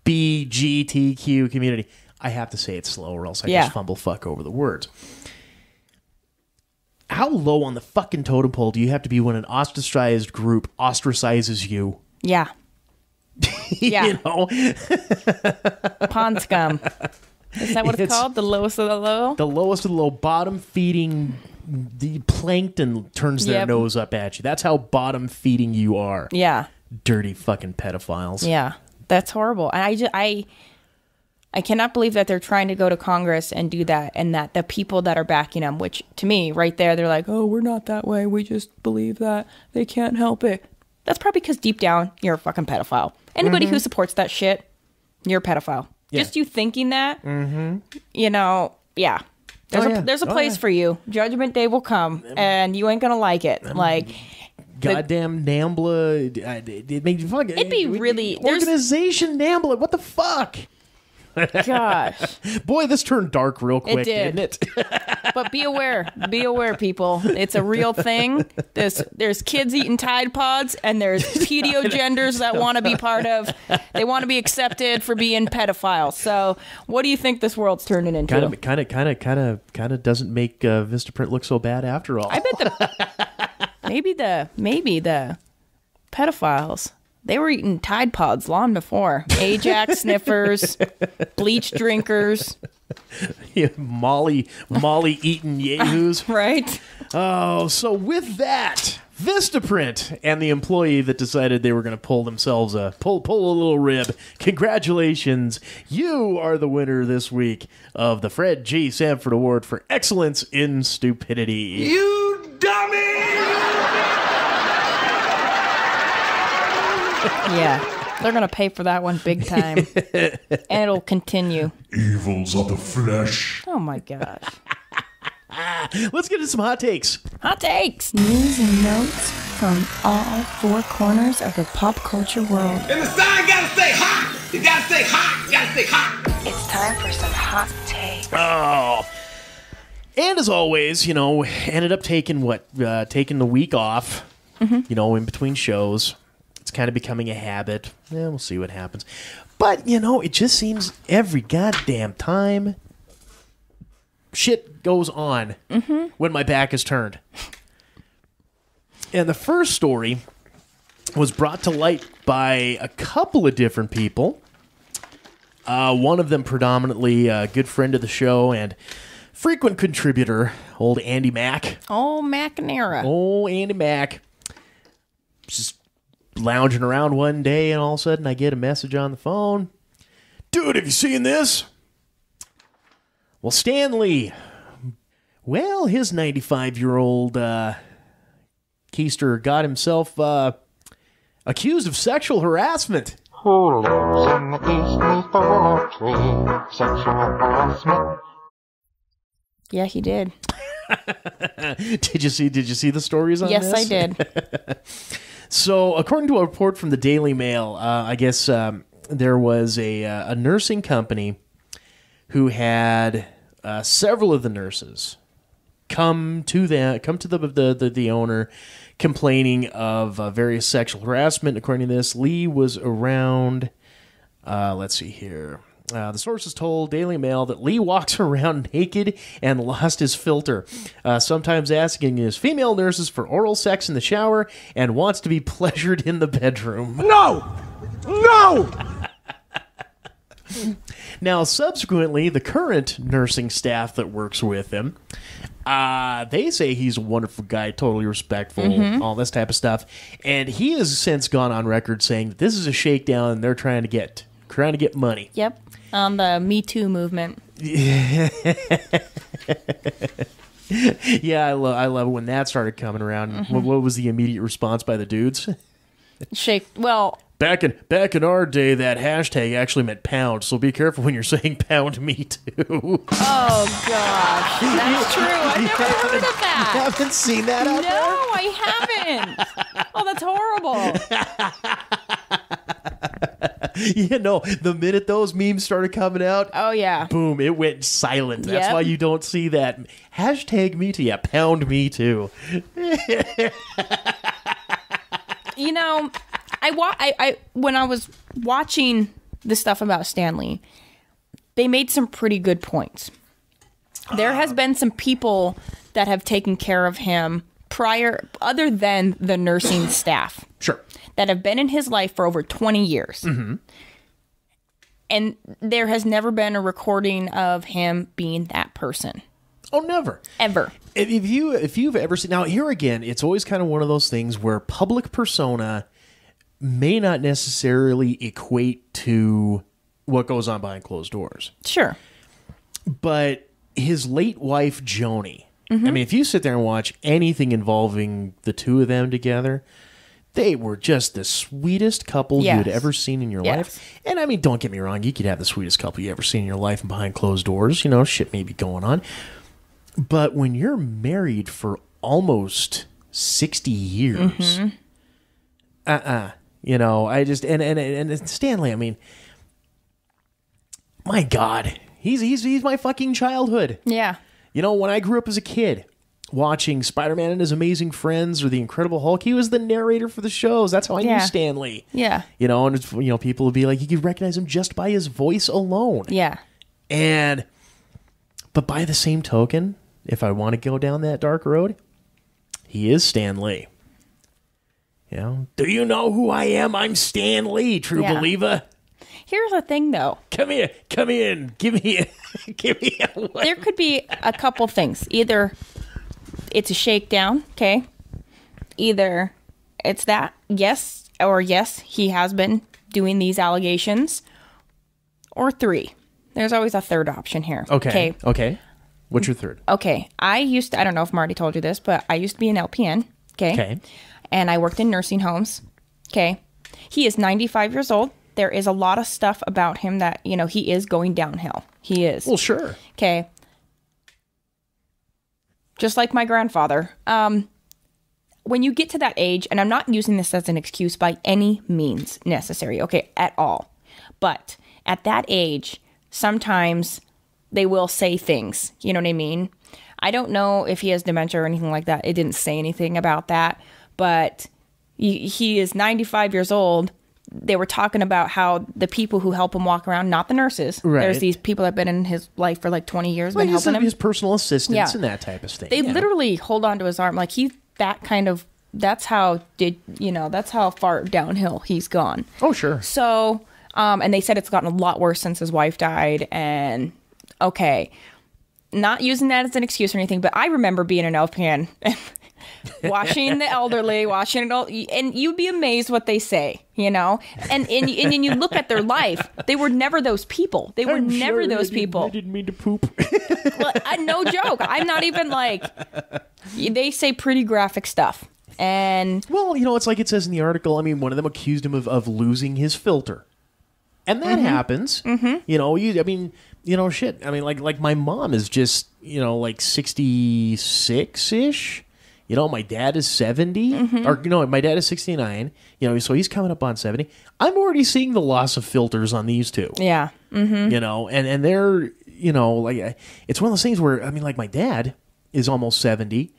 LBGTQ community. I have to say it slow or else I just fumble fuck over the words. How low on the fucking totem pole do you have to be when an ostracized group ostracizes you? Yeah. You know? Pond scum. Is that what it's called? The lowest of the low? The lowest of the low. Bottom feeding. The plankton turns their nose up at you. That's how bottom feeding you are. Yeah. Dirty fucking pedophiles. Yeah. That's horrible. And I cannot believe that they're trying to go to Congress and do that, and that the people that are backing them, which to me, right there, they're like, oh, we're not that way. We just believe that. They can't help it. That's probably because deep down, you're a fucking pedophile. Anybody who supports that shit, you're a pedophile. Yeah. Just you thinking that, you know, yeah. There's a place for you. Judgment Day will come, and you ain't going to like it. Like... Goddamn NAMBLA. It made you fucking... It'd be really... Organization NAMBLA. What the fuck? Gosh. Boy, this turned dark real quick, didn't it? But be aware, people. It's a real thing. There's kids eating Tide Pods, and there's pediogenders that want to be part of. They want to be accepted for being pedophiles. So, what do you think this world's turning into? Kind of doesn't make Vistaprint look so bad after all. I bet maybe the pedophiles. They were eating Tide Pods long before. Ajax sniffers, bleach drinkers. Yeah, Molly eating yahoos. Right. Oh, so with that, Vistaprint and the employee that decided they were going to pull themselves pull a little rib. Congratulations. You are the winner this week of the Fred G. Sanford Award for Excellence in Stupidity. You dummy! Yeah, they're going to pay for that one big time. And it'll continue. Evils of the flesh. Oh my gosh. Let's get into some hot takes. Hot takes. News and notes from all four corners of the pop culture world. And the sign gotta stay hot! You gotta stay hot! You gotta stay hot! It's time for some hot takes. Oh. And as always, you know, ended up taking the week off, you know, in between shows. It's kind of becoming a habit. Yeah, we'll see what happens. But, you know, it just seems every goddamn time shit goes on when my back is turned. And the first story was brought to light by a couple of different people. One of them predominantly a good friend of the show and frequent contributor, old Andy Mack. Oh, Macanera. Oh, Andy Mack. Just lounging around one day, and all of a sudden I get a message on the phone. Dude, have you seen this? Well, Stanley. Well, his 95-year-old keister got himself accused of sexual harassment. Who lives in the east neath the willow tree? Sexual harassment. Yeah, he did. Did you see the stories on yes, this? Yes, I did. So, according to a report from the Daily Mail, I guess there was a nursing company who had several of the nurses come to the owner complaining of various sexual harassment. According to this, Lee was around, let's see here. The sources told Daily Mail that Lee walks around naked and lost his filter, sometimes asking his female nurses for oral sex in the shower and wants to be pleasured in the bedroom. No! No! Now, subsequently, the current nursing staff that works with him, they say he's a wonderful guy, totally respectful, all this type of stuff. And he has since gone on record saying that this is a shakedown and they're trying to get money. Yep. On the Me Too movement. Yeah, I love it when that started coming around. What was the immediate response by the dudes? Well, back in our day, that hashtag actually meant pound. So be careful when you're saying pound me too. Oh gosh, that's true. I've never heard of that. You haven't seen that out there? No, I haven't. Oh, that's horrible. You know, the minute those memes started coming out, oh yeah, boom, it went silent. That's why you don't see that. Hashtag me too. Yeah, pound me too. You know, I when I was watching the stuff about Stanley, they made some pretty good points. There has been some people that have taken care of him prior, other than the nursing staff. Sure. That have been in his life for over 20 years. And there has never been a recording of him being that person. Oh, never. Ever. If you've ever seen... Now, here again, it's always kind of one of those things where public persona may not necessarily equate to what goes on behind closed doors. Sure. But his late wife, Joni... I mean, if you sit there and watch anything involving the two of them together... They were just the sweetest couple you'd ever seen in your life. And I mean, don't get me wrong, you could have the sweetest couple you ever seen in your life and behind closed doors, you know, shit may be going on. But when you're married for almost 60 years, you know, I just, and Stanley, I mean, my God, he's my fucking childhood. Yeah. You know, when I grew up as a kid, watching Spider-Man and His Amazing Friends or The Incredible Hulk, he was the narrator for the shows. That's how I knew Stanley. Yeah. You know, and it's, you know, people would be like, you could recognize him just by his voice alone. Yeah. But by the same token, if I want to go down that dark road, he is Stan Lee. You know, do you know who I am? I'm Stan Lee, true believer. Here's the thing, though. Come here, give me a There could be a couple things. Either it's a shakedown, okay? Either it's that, yes, he has been doing these allegations. Or 3. There's always a third option here. Okay. What's your third? Okay. I don't know if Marty told you this, but I used to be an LPN, okay? And I worked in nursing homes, okay? He is 95 years old. There is a lot of stuff about him that, you know, he is going downhill. He is. Well, sure. Okay. Just like my grandfather. When you get to that age, and I'm not using this as an excuse by any means necessary, okay, at all. But at that age, sometimes they will say things. You know what I mean? I don't know if he has dementia or anything like that. It didn't say anything about that. But he is 95 years old. They were talking about how the people who help him walk around, not the nurses. Right. There's these people that have been in his life for like 20 years, been helping him. His personal assistants Yeah. and that type of thing. They literally hold on to his arm. Like that's how far downhill he's gone. Oh, sure. So, and they said it's gotten a lot worse since his wife died. And okay, not using that as an excuse or anything, but I remember being an LPN watching the elderly, and you'd be amazed what they say, you know? And you look at their life, they were never those people. They were never those people. I didn't mean to poop. Well, no joke. I'm not even like, they say pretty graphic stuff. And well, you know, it's like it says in the article. I mean, one of them accused him of losing his filter, and that happens. Mm-hmm. You know, shit. I mean, like my mom is just, you know, like 66-ish. You know, my dad is 70, or you know, my dad is 69. You know, so he's coming up on 70. I'm already seeing the loss of filters on these two. Yeah. Mm-hmm. You know, and they're, you know, like it's one of those things where, I mean, like my dad is almost 70,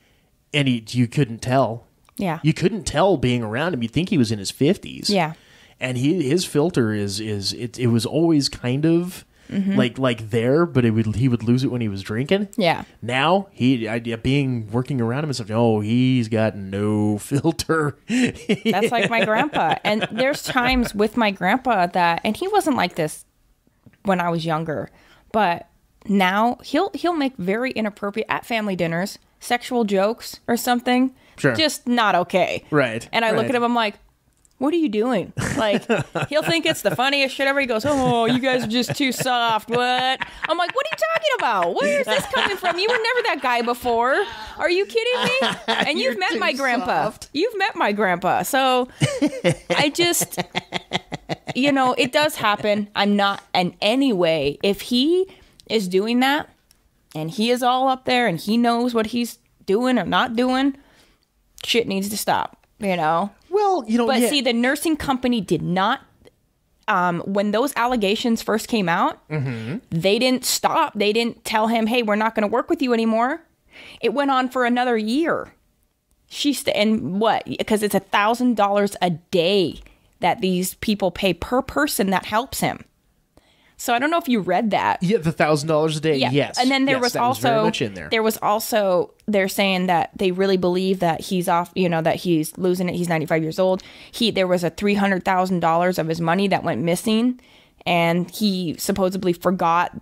and you couldn't tell. Yeah. You couldn't tell being around him. You'd think he was in his 50s. Yeah. And his filter it was always kind of like there, but he would lose it when he was drinking. Yeah. Now working around him and stuff, oh, he's got no filter. That's like my grandpa. And there's times with my grandpa and he wasn't like this when I was younger, but now he'll make very inappropriate at family dinners, sexual jokes or something. Sure. Just not okay. Right. And I look at him, I'm like, what are you doing? Like, he'll think it's the funniest shit ever. He goes, oh, you guys are just too soft. What? I'm like, what are you talking about? Where is this coming from? You were never that guy before. Are you kidding me? And you've met my grandpa. Soft. You've met my grandpa. So I just, you know, it does happen. I'm not in any way. If he is doing that and he is all up there and he knows what he's doing or not doing, shit needs to stop, you know? Well, you know, but see, the nursing company did not, when those allegations first came out, they didn't stop. They didn't tell him, hey, we're not going to work with you anymore. It went on for another year. And what? Because it's $1,000 a day that these people pay per person that helps him. So I don't know if you read that. Yeah, the $1,000 a day. Yeah. Yes. And then there was also very much in there. There was also, they're saying that they really believe that he's off, you know, that he's losing it. He's 95 years old. There was a $300,000 of his money that went missing, and he supposedly forgot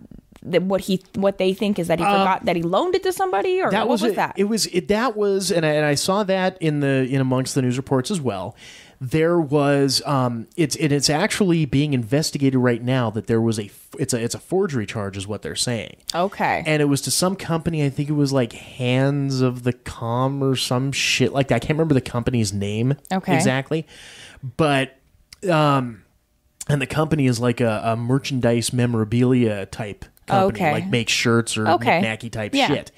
that what they think is that he forgot that he loaned it to somebody, or what was that? That was, and I saw that in amongst the news reports as well. There was it's actually being investigated right now that there was it's a forgery charge is what they're saying. Okay. And it was to some company, I think it was like Hands of the Com or some shit like that. I can't remember the company's name exactly. But and the company is like a merchandise memorabilia type company, like make shirts or knacky type shit.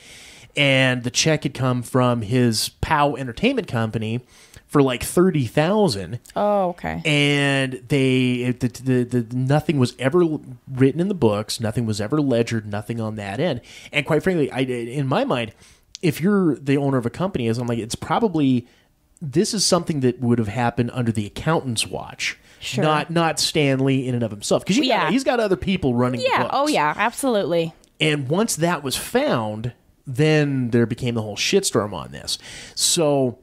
And the check had come from his POW Entertainment Company for like $30,000. Oh, okay. And the nothing was ever written in the books, nothing was ever ledgered, nothing on that end. And quite frankly, in my mind, if you're the owner of a company, I'm like, it's probably, this is something that would have happened under the accountant's watch. Sure. Not Stanley in and of himself, because he's got other people running the books. Oh yeah, absolutely. And once that was found, then there became the whole shitstorm on this. So,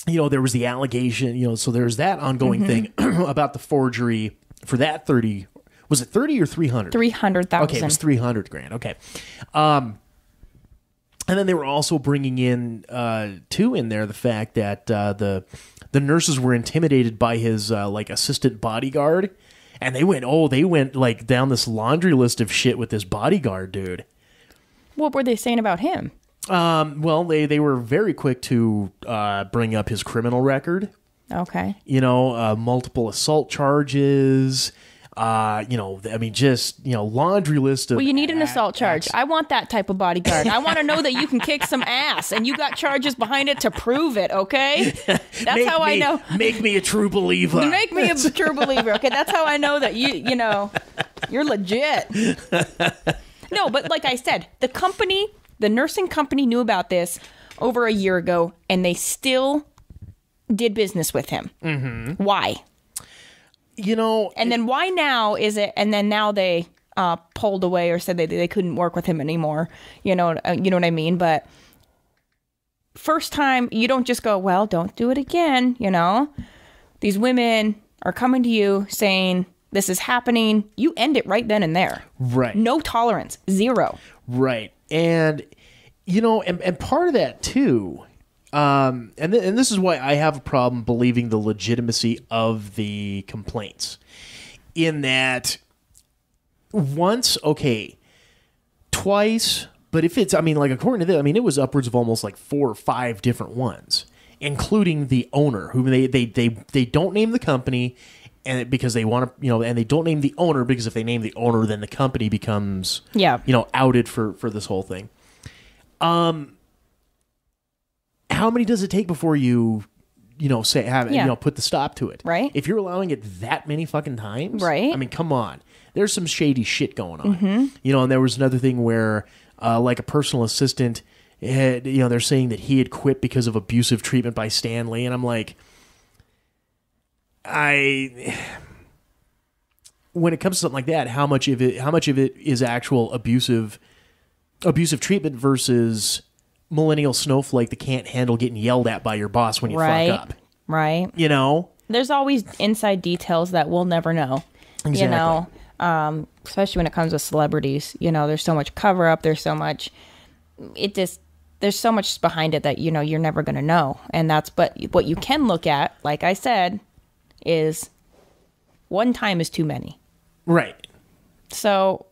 you know, there was the allegation, you know, so there's that ongoing thing about the forgery for that 30. Was it 30 or 300? 300,000. Okay, it was 300 grand. Okay. And then they were also bringing in, too, in there the fact that the nurses were intimidated by his, like, assistant bodyguard. And they went like down this laundry list of shit with this bodyguard dude. What were they saying about him? Well, they were very quick to bring up his criminal record. Okay. You know, multiple assault charges. You know, I mean, just, you know, laundry list of... Well, you need an assault charge. I want that type of bodyguard. I want to know that you can kick some ass, and you got charges behind it to prove it, okay? That's how I know. Make me a true believer. Make me a true believer, okay? That's how I know that you know, you're legit. No, but like I said, the nursing company knew about this over a year ago, and they still did business with him. Mm-hmm. Why? And then why now is it? And then now they pulled away or said they couldn't work with him anymore. You know what I mean? But first time, you don't just go, well, don't do it again. These women are coming to you saying this is happening. You end it right then and there. Right. No tolerance. Zero. Right. And and part of that too. And this is why I have a problem believing the legitimacy of the complaints. In that, once, okay, twice, but if it's, according to this, it was upwards of almost like 4 or 5 different ones, including the owner, who they don't name the company, and because they want to, and they don't name the owner because if they name the owner, then the company becomes, outed for this whole thing. How many does it take before you put the stop to it? Right. If you're allowing it that many fucking times, right? Come on. There's some shady shit going on. Mm-hmm. And there was another thing where, like a personal assistant, had, they're saying that he had quit because of abusive treatment by Stanley, and I'm like, when it comes to something like that, how much of it is actual abusive treatment versus millennial snowflake that can't handle getting yelled at by your boss when you fuck up. Right. There's always inside details that we'll never know. Exactly. Especially when it comes to celebrities. There's so much cover up. There's so much. There's so much behind it that you're never going to know. And but what you can look at, like I said, is one time is too many. Right. So,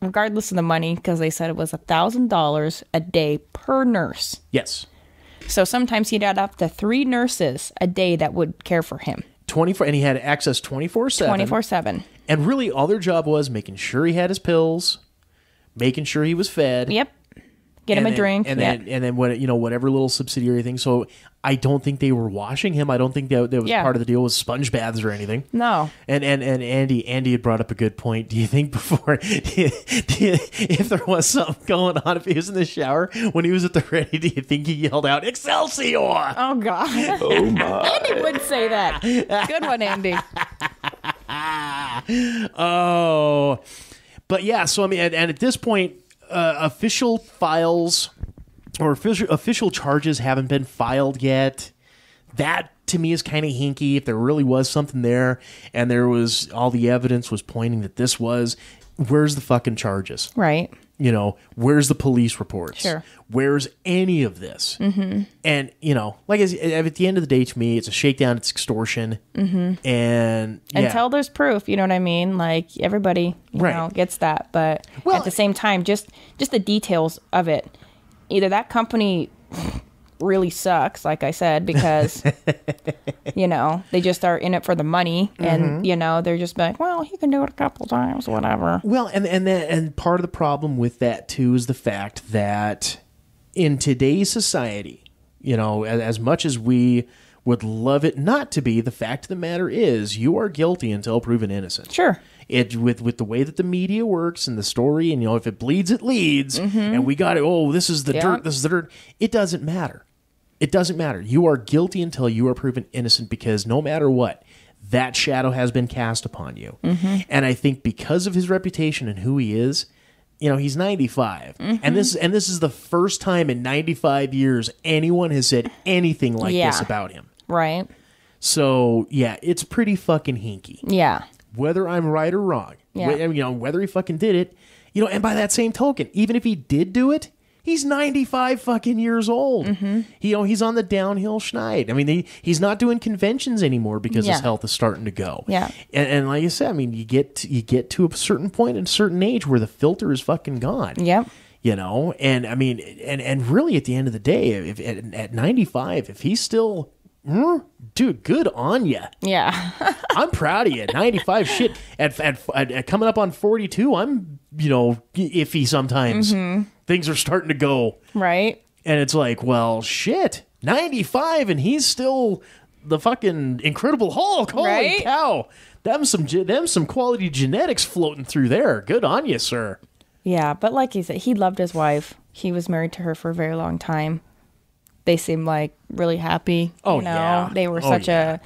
regardless of the money, because they said it was $1,000 a day per nurse. Yes. So sometimes he'd add up to 3 nurses a day that would care for him. 24, and he had access 24/7. 24/7. And really, all their job was making sure he had his pills, making sure he was fed. Yep. Get him a drink. And then whatever little subsidiary thing. So I don't think they were washing him. I don't think that was part of the deal with sponge baths or anything. No. And Andy had brought up a good point. Do you think if there was something going on, if he was in the shower when he was at the ready, do you think he yelled out Excelsior? Oh God. Oh my. Andy would say that. Good one, Andy. Oh, but yeah. So and at this point, official files or official charges haven't been filed yet. That to me is kind of hinky. If there really was something there, and there was all the evidence was pointing that this was, where's the fucking charges? Right. Where's the police reports? Sure. Where's any of this? Mm-hmm. And, like at the end of the day, to me, it's a shakedown. It's extortion. Mm-hmm. And until there's proof, you know what I mean? Like everybody, gets that. But at the same time, just the details of it. Either that company really sucks, like I said, because, they just are in it for the money. And, they're just like, well, he can do it a couple times, whatever. Well, and part of the problem with that, too, is the fact that in today's society, as much as we would love it not to be, the fact of the matter is you are guilty until proven innocent. Sure. With the way that the media works and the story, and, if it bleeds, it leads, and we got it, this is the dirt, this is the dirt. It doesn't matter. It doesn't matter. You are guilty until you are proven innocent, because no matter what, that shadow has been cast upon you. Mm-hmm. And I think because of his reputation and who he is, he's 95. Mm-hmm. And this is the first time in 95 years anyone has said anything like this about him. Right. So, yeah, it's pretty fucking hinky. Yeah. Whether I'm right or wrong. Yeah. Whether he fucking did it. And by that same token, even if he did do it, he's 95 fucking years old. Mm-hmm. He's on the downhill schneid. He's not doing conventions anymore because his health is starting to go. Yeah. And like I said, you get to a certain point at a certain age where the filter is fucking gone. Yep. And and really at the end of the day, if at 95, if he's still, dude, good on you. Yeah. I'm proud of you. 95, shit. At coming up on 42, I'm, iffy sometimes. Mm-hmm. Things are starting to go. Right. And it's like, well, shit. 95 and he's still the fucking Incredible Hulk. Holy cow. Them some quality genetics floating through there. Good on you, sir. Yeah, but like he said, he loved his wife. He was married to her for a very long time. they seem like really happy. Oh, you know? yeah. They were Oh, such yeah.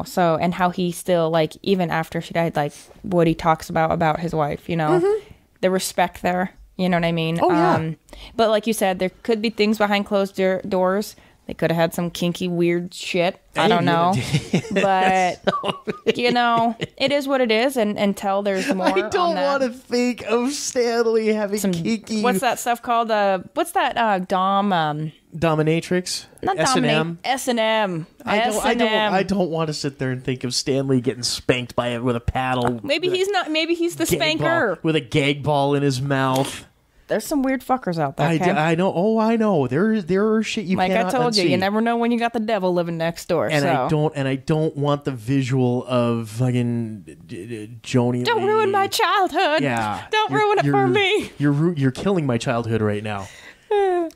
so, and how he still, like, even after she died, like, what he talks about his wife, the respect there, you know what I mean? Oh, yeah. But like you said, there could be things behind closed doors. They could have had some kinky, weird shit. I don't know. But, it is what it is, and until there's more I don't want to think of Stanley having kinky. What's that stuff called? What's that Dominatrix? Not S&M? S&M. I don't want to sit there and think of Stanley getting spanked with a paddle. Maybe he's not. Maybe he's the spanker. With a gag ball in his mouth. There's some weird fuckers out there. Okay? I know. Oh, I know. There are shit you like cannot I told unsee. you never know when you got the devil living next door. And I don't want the visual of fucking Joni. Don't Lee. ruin my childhood. Yeah. Don't ruin it for me. You're killing my childhood right now.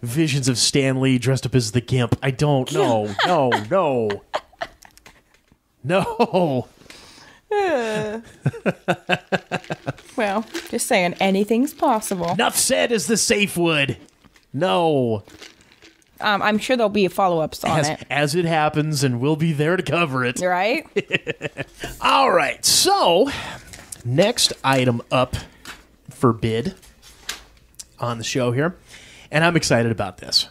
Visions of Stan Lee dressed up as the Gimp. I don't know. No. Well, just saying, anything's possible. Enough said, as the safe would. No. I'm sure there'll be follow-ups on it. As it happens, and we'll be there to cover it. Right? All right, so next item up for bid on the show here, and I'm excited about this.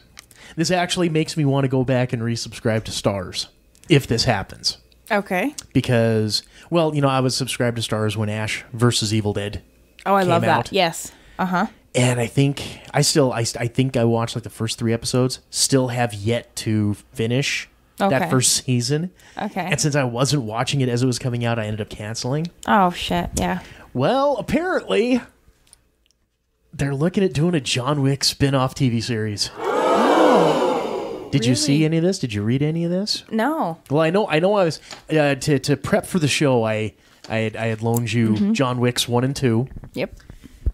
This actually makes me want to go back and resubscribe to Starz, if this happens. Okay. Because, well, I was subscribed to Starz when Ash versus Evil Dead I love out. that. Yes. Uh-huh. And I think I watched like the first 3 episodes, still have yet to finish that first season. Okay. And since I wasn't watching it as it was coming out, I ended up canceling. Oh, shit. Yeah. Well, apparently they're looking at doing a John Wick spin-off TV series. Did you see any of this? Did you read any of this? No. Well, I know. I was to prep for the show. I had loaned you John Wick's 1 and 2. Yep.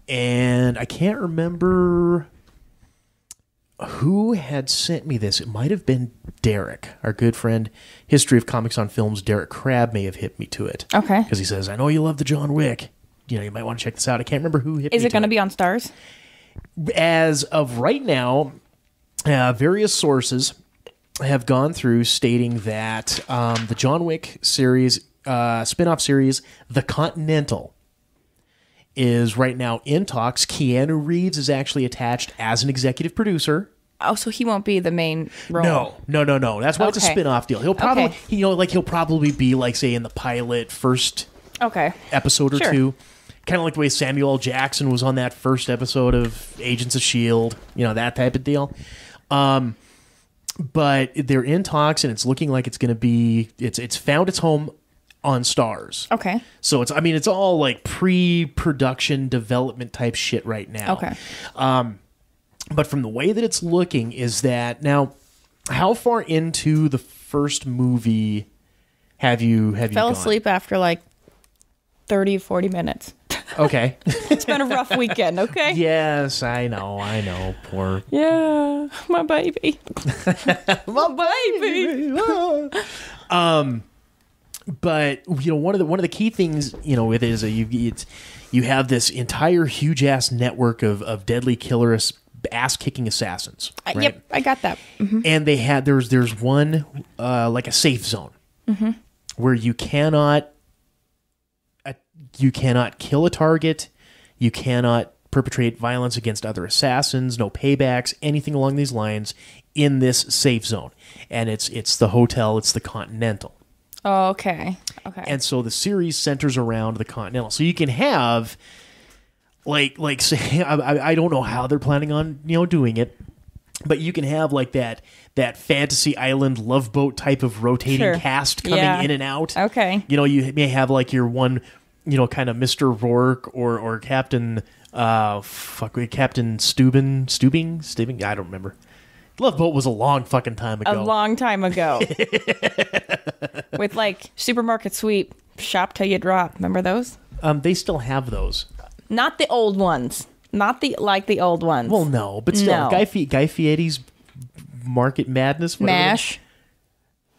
And I can't remember who had sent me this. It might have been Derek, our good friend, History of Comics on Films. Derek Crabb may have hit me to it. Okay. Because he says, "I know you love the John Wick. You might want to check this out." I can't remember who hit me. Is it going to be on Starz? As of right now. Various sources have gone through stating that the John Wick series, spin-off series, The Continental, is right now in talks. Keanu Reeves is actually attached as an executive producer. Oh, so he won't be the main role? No. That's why it's a spin-off deal. He'll probably, he'll probably be like, say, in the pilot first episode or two. Kind of like the way Samuel L. Jackson was on that first episode of Agents of S.H.I.E.L.D., that type of deal. But they're in talks, and it's looking like it's going to be. It's found its home on Starz. Okay. So it's all like pre-production development type shit right now. Okay. But from the way that it's looking, is that now, how far into the first movie have you Fell gone? asleep after like 30, 40 minutes. Okay. It's been a rough weekend, okay? Yes, I know. Poor. Yeah, my baby. My baby. But one of the key things with it is you have this entire huge ass network of deadly killer ass kicking assassins. Right? Yep, I got that. Mm-hmm. And they had there's one like a safe zone where you cannot kill a target, you cannot perpetrate violence against other assassins, no paybacks, anything along these lines in this safe zone. And it's the hotel, it's the Continental. Oh, okay. And so the series centers around the Continental. So you can have like say I don't know how they're planning on doing it, but you can have like that Fantasy Island Love Boat type of rotating cast coming in and out. Okay. You may have like your one kind of Mr. Rourke or Captain Captain Stubing. I don't remember. Love Boat was a long fucking time ago. A long time ago. With like Supermarket Sweep, Shop Till You Drop. Remember those? They still have those. Not the old ones. Not the old ones. Well, no, but still, Guy Fieri's Market Madness. MASH.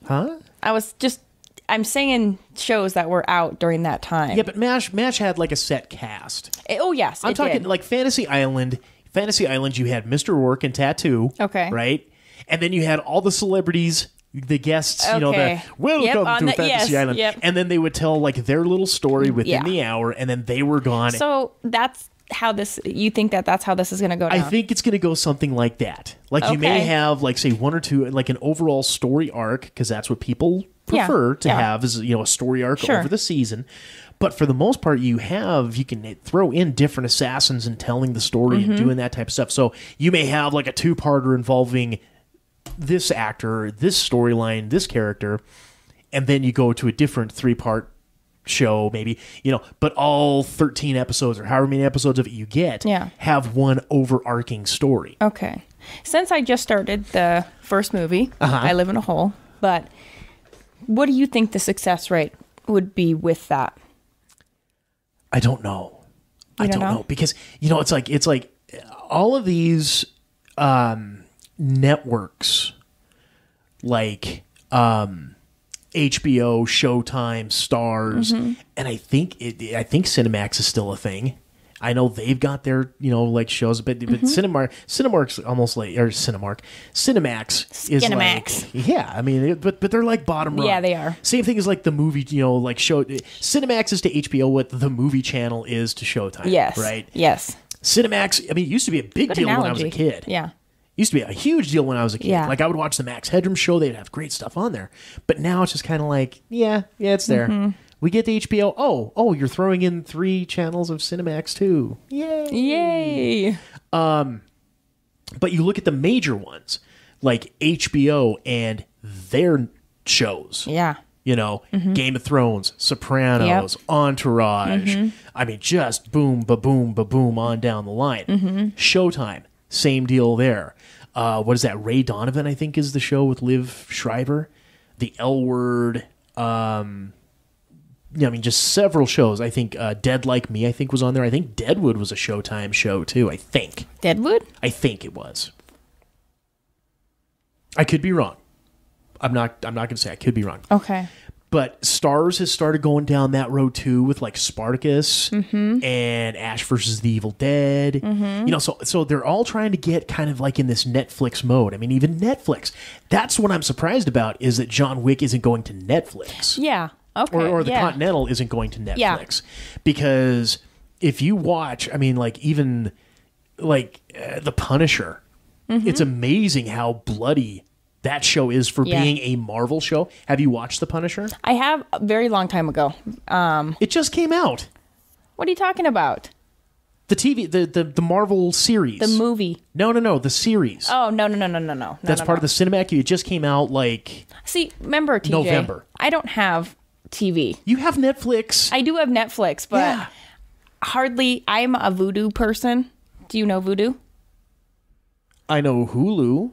Huh? I'm saying shows that were out during that time. Yeah, but MASH had like a set cast. Yes, I'm talking like Fantasy Island. Fantasy Island, you had Mr. Rourke and Tattoo. Okay. Right? And then you had all the celebrities, the guests, you know, Okay. that welcome to Fantasy Island. Yep. And then they would tell like their little story within the hour, and then they were gone. So that's how this, you think that's how this is going to go down? I think it's going to go something like that. Like you may have like say one or two, like an overall story arc, because that's what people prefer to have is, you know, a story arc over the season. But for the most part, you can throw in different assassins and telling the story and doing that type of stuff. So you may have like a two-parter involving this actor, this storyline, this character, and then you go to a different three-part show, maybe, you know, but all 13 episodes or however many episodes of it you get have one overarching story. Okay. Since I just started the first movie, I Live in a Hole, but what do you think the success rate would be with that? I don't know. I don't know because, you know, it's like all of these networks like HBO, Showtime, Starz, and I think Cinemax is still a thing. I know they've got their, you know, like shows, but Cinemark's almost like, or Cinemax is like, yeah, I mean, but they're like bottom rung. Yeah, they are. Same thing as like the movie, you know, like Cinemax is to HBO what the movie channel is to Showtime. Yes. Right? Yes. Cinemax, I mean, it used to be a big deal when I was a kid. Yeah. Used to be a huge deal when I was a kid. Yeah. Like I would watch the Max Headroom show. They'd have great stuff on there. But now it's just kind of like, yeah, it's there. We get the HBO. Oh, you're throwing in 3 channels of Cinemax too. Yay. But you look at the major ones like HBO and their shows. Yeah. You know, Game of Thrones, Sopranos, Entourage. I mean, just boom, ba-boom, ba-boom on down the line. Showtime, same deal there. What is that? Ray Donovan, I think, is the show with Liv Schreiber. The L Word. I mean, just several shows. I think Dead Like Me, I think, was on there. I think Deadwood was a Showtime show, too, I think. Deadwood? I think it was. I could be wrong. I'm not going to say I could be wrong. Okay. But Starz has started going down that road too with like Spartacus and Ash versus the Evil Dead. You know, so they're all trying to get kind of like in this Netflix mode. I mean, even Netflix. That's what I'm surprised about is that John Wick isn't going to Netflix. Yeah. Okay. Or the Continental isn't going to Netflix. Because if you watch, I mean, like even like The Punisher, it's amazing how bloody that show is for being a Marvel show. Have you watched The Punisher? I have a very long time ago. It just came out. What are you talking about? The TV, the Marvel series. The movie. No, the series. Oh, no. That's part of the Cinematic. It just came out like... See, remember, TJ, November. I don't have TV. You have Netflix. I do have Netflix, but hardly... I'm a Voodoo person. Do you know Voodoo? I know Hulu.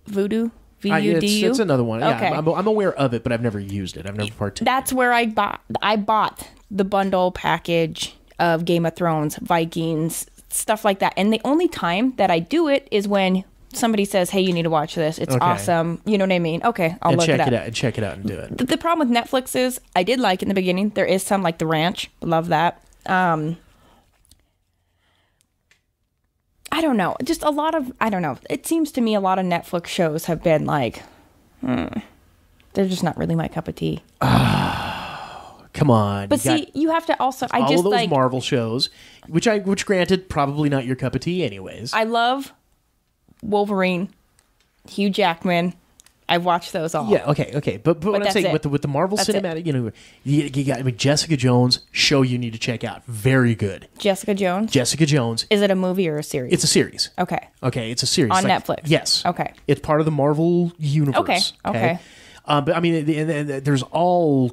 Voodoo? VUDU? It's another one. Okay. Yeah, I'm aware of it, but I've never used it. I've never partaken. That's where I bought the bundle package of Game of Thrones, Vikings, stuff like that. And the only time that I do it is when somebody says, hey, you need to watch this. It's awesome. You know what I mean? Okay, I'll look it up. Check it out and do it. The problem with Netflix is I did like in the beginning. There is some like The Ranch. Love that. I don't know. Just a lot of, I don't know. It seems to me a lot of Netflix shows have been like, they're just not really my cup of tea. Come on. But you have to also, I all just of those like Marvel shows, which granted, probably not your cup of tea anyways. I love Wolverine, Hugh Jackman. I've watched those all. Yeah, okay. But what I'm saying with the Marvel Cinematic, you know, you got, I mean, Jessica Jones, show you need to check out. Very good. Jessica Jones? Jessica Jones. Is it a movie or a series? It's a series. Okay. Okay, it's a series. On Netflix? Yes. Okay. It's part of the Marvel universe. Okay. But I mean, there's all...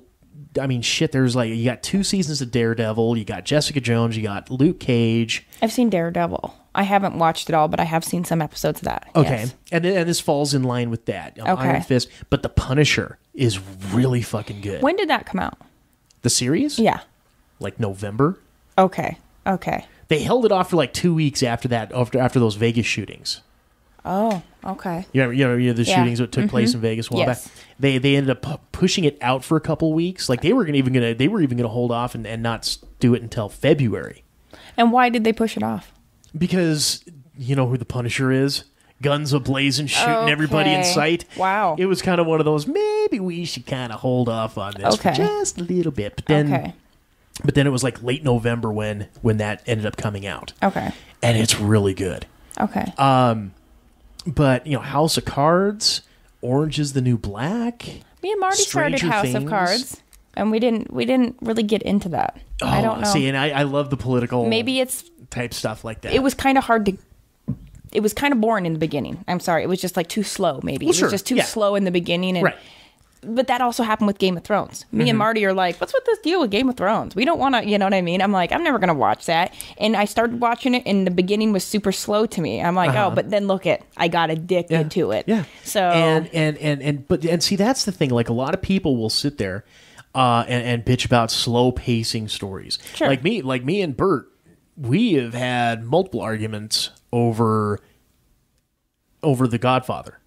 I mean, shit, there's like, you got 2 seasons of Daredevil, you got Jessica Jones, you got Luke Cage. I've seen Daredevil. I haven't watched it all, but I have seen some episodes of that. Okay. Yes. And this falls in line with that. Iron Fist. But The Punisher is really fucking good. When did that come out? The series? Yeah. Like November? Okay. They held it off for like 2 weeks after that, after those Vegas shootings. Oh, okay. You know the shootings that took place in Vegas a while back. They ended up pushing it out for a couple weeks. Like they were even gonna hold off and not do it until February. And why did they push it off? Because you know who the Punisher is? guns ablazing, shooting everybody in sight. Wow. It was kind of one of those, maybe we should kind of hold off on this for just a little bit. But then, but then it was like late November when that ended up coming out. Okay. And it's really good. Okay. But, House of Cards, Orange is the New Black. Me and Marty started House of Cards, and we didn't really get into that. Oh, I don't know. See, and I love the political maybe it's type stuff like that. It was kind of hard to... It was kind of boring in the beginning. I'm sorry. It was just like too slow, maybe. Well, it was just too slow in the beginning. And, but that also happened with Game of Thrones. Me and Marty are like, what's with this deal with Game of Thrones? We don't want to, you know what I mean? I'm like, I'm never going to watch that. And I started watching it, and the beginning was super slow to me. I'm like, oh, but then look I got addicted to it. Yeah. So and see, that's the thing. Like, a lot of people will sit there and bitch about slow pacing stories. Sure. Like me and Bert, we have had multiple arguments over The Godfather.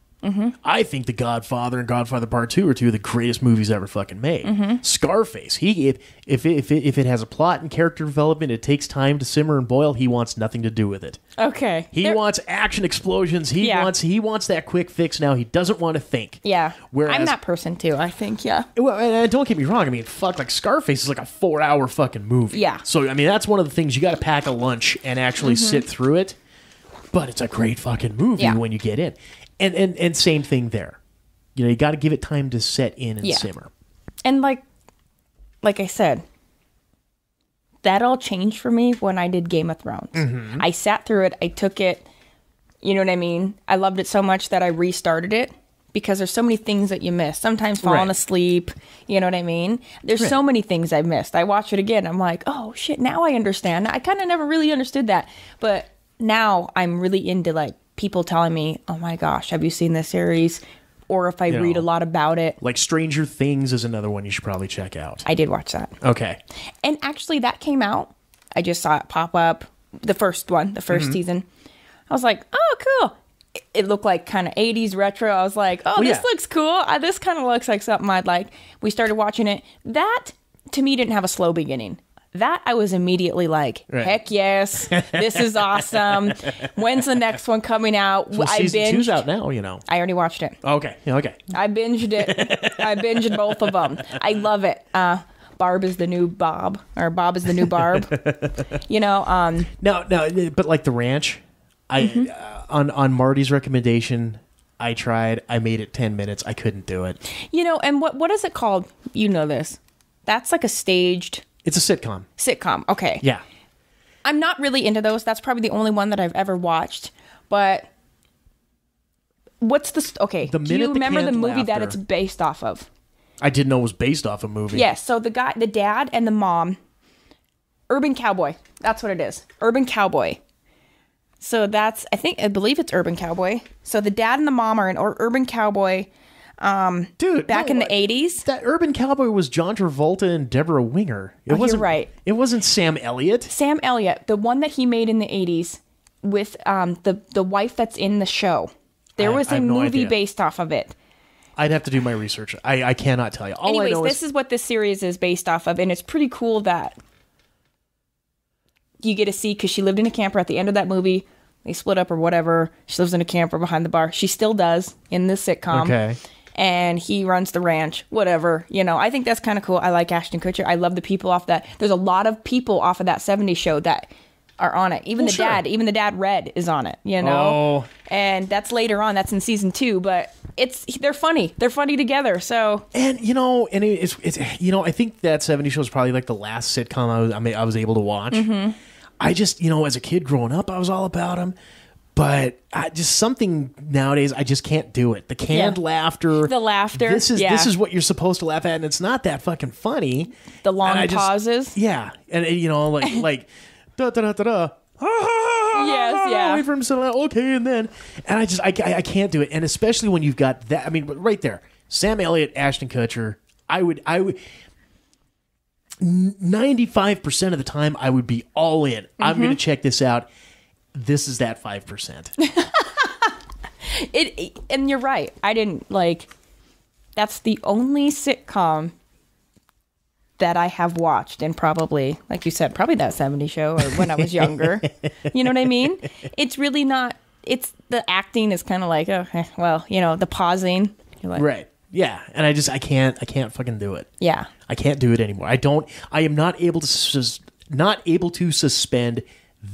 I think The Godfather and Godfather Part 2 are two of the greatest movies ever fucking made. Scarface, if it has a plot and character development, it takes time to simmer and boil. He wants nothing to do with it. Okay. He wants action explosions. He wants that quick fix now. He doesn't want to think. Yeah. Whereas, I'm that person too, I think, Well, and don't get me wrong. I mean, like Scarface is like a 4-hour fucking movie. Yeah. So, I mean, that's one of the things you got to pack a lunch and actually sit through it. But it's a great fucking movie when you get in. And same thing there. You got to give it time to set in and simmer. And like I said, that all changed for me when I did Game of Thrones. I sat through it. I took it. You know what I mean? I loved it so much that I restarted it because there's so many things that you miss. Sometimes falling asleep. You know what I mean? There's so many things I missed. I watch it again. I'm like, oh, shit, now I understand. I kind of never really understood that. But now I'm really into like people telling me, oh my gosh, have you seen this series? Or if I read a lot about it. Like Stranger Things is another one you should probably check out. I did watch that. Okay. And actually that came out. I just saw it pop up. The first one, the first season. I was like, oh, cool. It looked like kind of 80s retro. I was like, oh, this looks cool. This kind of looks like something I'd like. We started watching it. That, to me, didn't have a slow beginning. That I was immediately like, heck yes, this is awesome. When's the next one coming out? Well, season 2's out now, I already watched it. Okay. I binged it. I binged both of them. I love it. Barb is the new Bob, or Bob is the new Barb. No, but like The Ranch, on Marty's recommendation, I tried. I made it 10 minutes. I couldn't do it. And what is it called? You know this. That's like a staged... It's a sitcom. Sitcom, okay. Yeah. I'm not really into those. That's probably the only one that I've ever watched. But what's the... Okay, do you remember the movie that it's based off of? I didn't know it was based off a movie. Yes, so the dad and the mom... Urban Cowboy. That's what it is. Urban Cowboy. So I believe it's Urban Cowboy. So the dad and the mom are an Urban Cowboy... Dude, back in the 80s. That Urban Cowboy was John Travolta and Deborah Winger. You're right. It wasn't Sam Elliott. Sam Elliott, the one that he made in the 80s with the wife that's in the show. There was a movie based off of it. I'd have to do my research. I cannot tell you. Anyways, this is what this series is based off of, and it's pretty cool that you get to see, because she lived in a camper at the end of that movie. They split up or whatever. She lives in a camper behind the bar. She still does in this sitcom. Okay. And he runs the ranch, whatever. I think that's kind of cool. I like Ashton Kutcher. I love the people off that. There's a lot of people off of that 70s show that are on it. Even the dad Red is on it, Oh. And that's later on. That's in season 2, but they're funny. They're funny together. So, and it's I think that 70s show is probably like the last sitcom I was able to watch. I just, as a kid growing up, I was all about them. But just something nowadays, I just can't do it. The canned laughter. The laughter. This is what you're supposed to laugh at, and it's not that fucking funny. The long pauses. Yeah. And, like da da da da da. Yes, yeah. Wait for him to settle out. Okay, and then. And I can't do it. And especially when you've got that. I mean, right there. Sam Elliott, Ashton Kutcher. I would 95% of the time, I would be all in. I'm going to check this out. This is that 5%. And you're right. I didn't that's the only sitcom that I have watched, and probably, like you said, probably that 70s show or when I was younger. You know what I mean? It's really not, it's the acting is kind of like, okay, well, the pausing. You're like, Right. Yeah. And I can't fucking do it. Yeah. I can't do it anymore. I am not able to suspend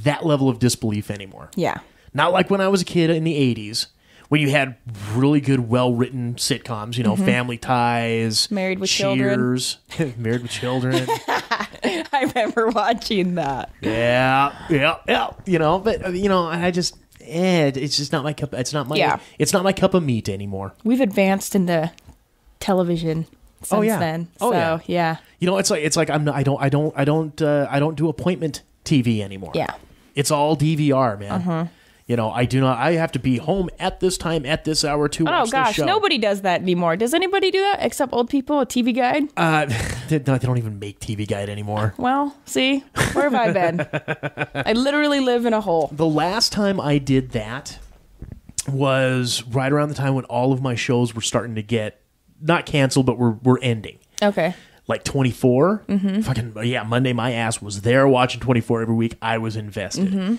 that level of disbelief anymore. Yeah. Not like when I was a kid in the 80s when you had really good, well-written sitcoms, Family Ties, Married with Cheers, Married with Children. I remember watching that. Yeah. But I just it's just not my cup. It's not my cup of meat anymore. We've advanced into television since then. So, yeah. It's like I don't do appointment TV anymore. Yeah. It's all DVR, man. I have to be home at this time, at this hour to watch the show. Nobody does that anymore. Does anybody do that except old people? A TV Guide? They don't even make TV Guide anymore. Well, see? Where have I been? I literally live in a hole. The last time I did that was right around the time when all of my shows were starting to get, not canceled, but were ending. Okay. Like 24. Fucking, Monday my ass was there watching 24 every week. I was invested.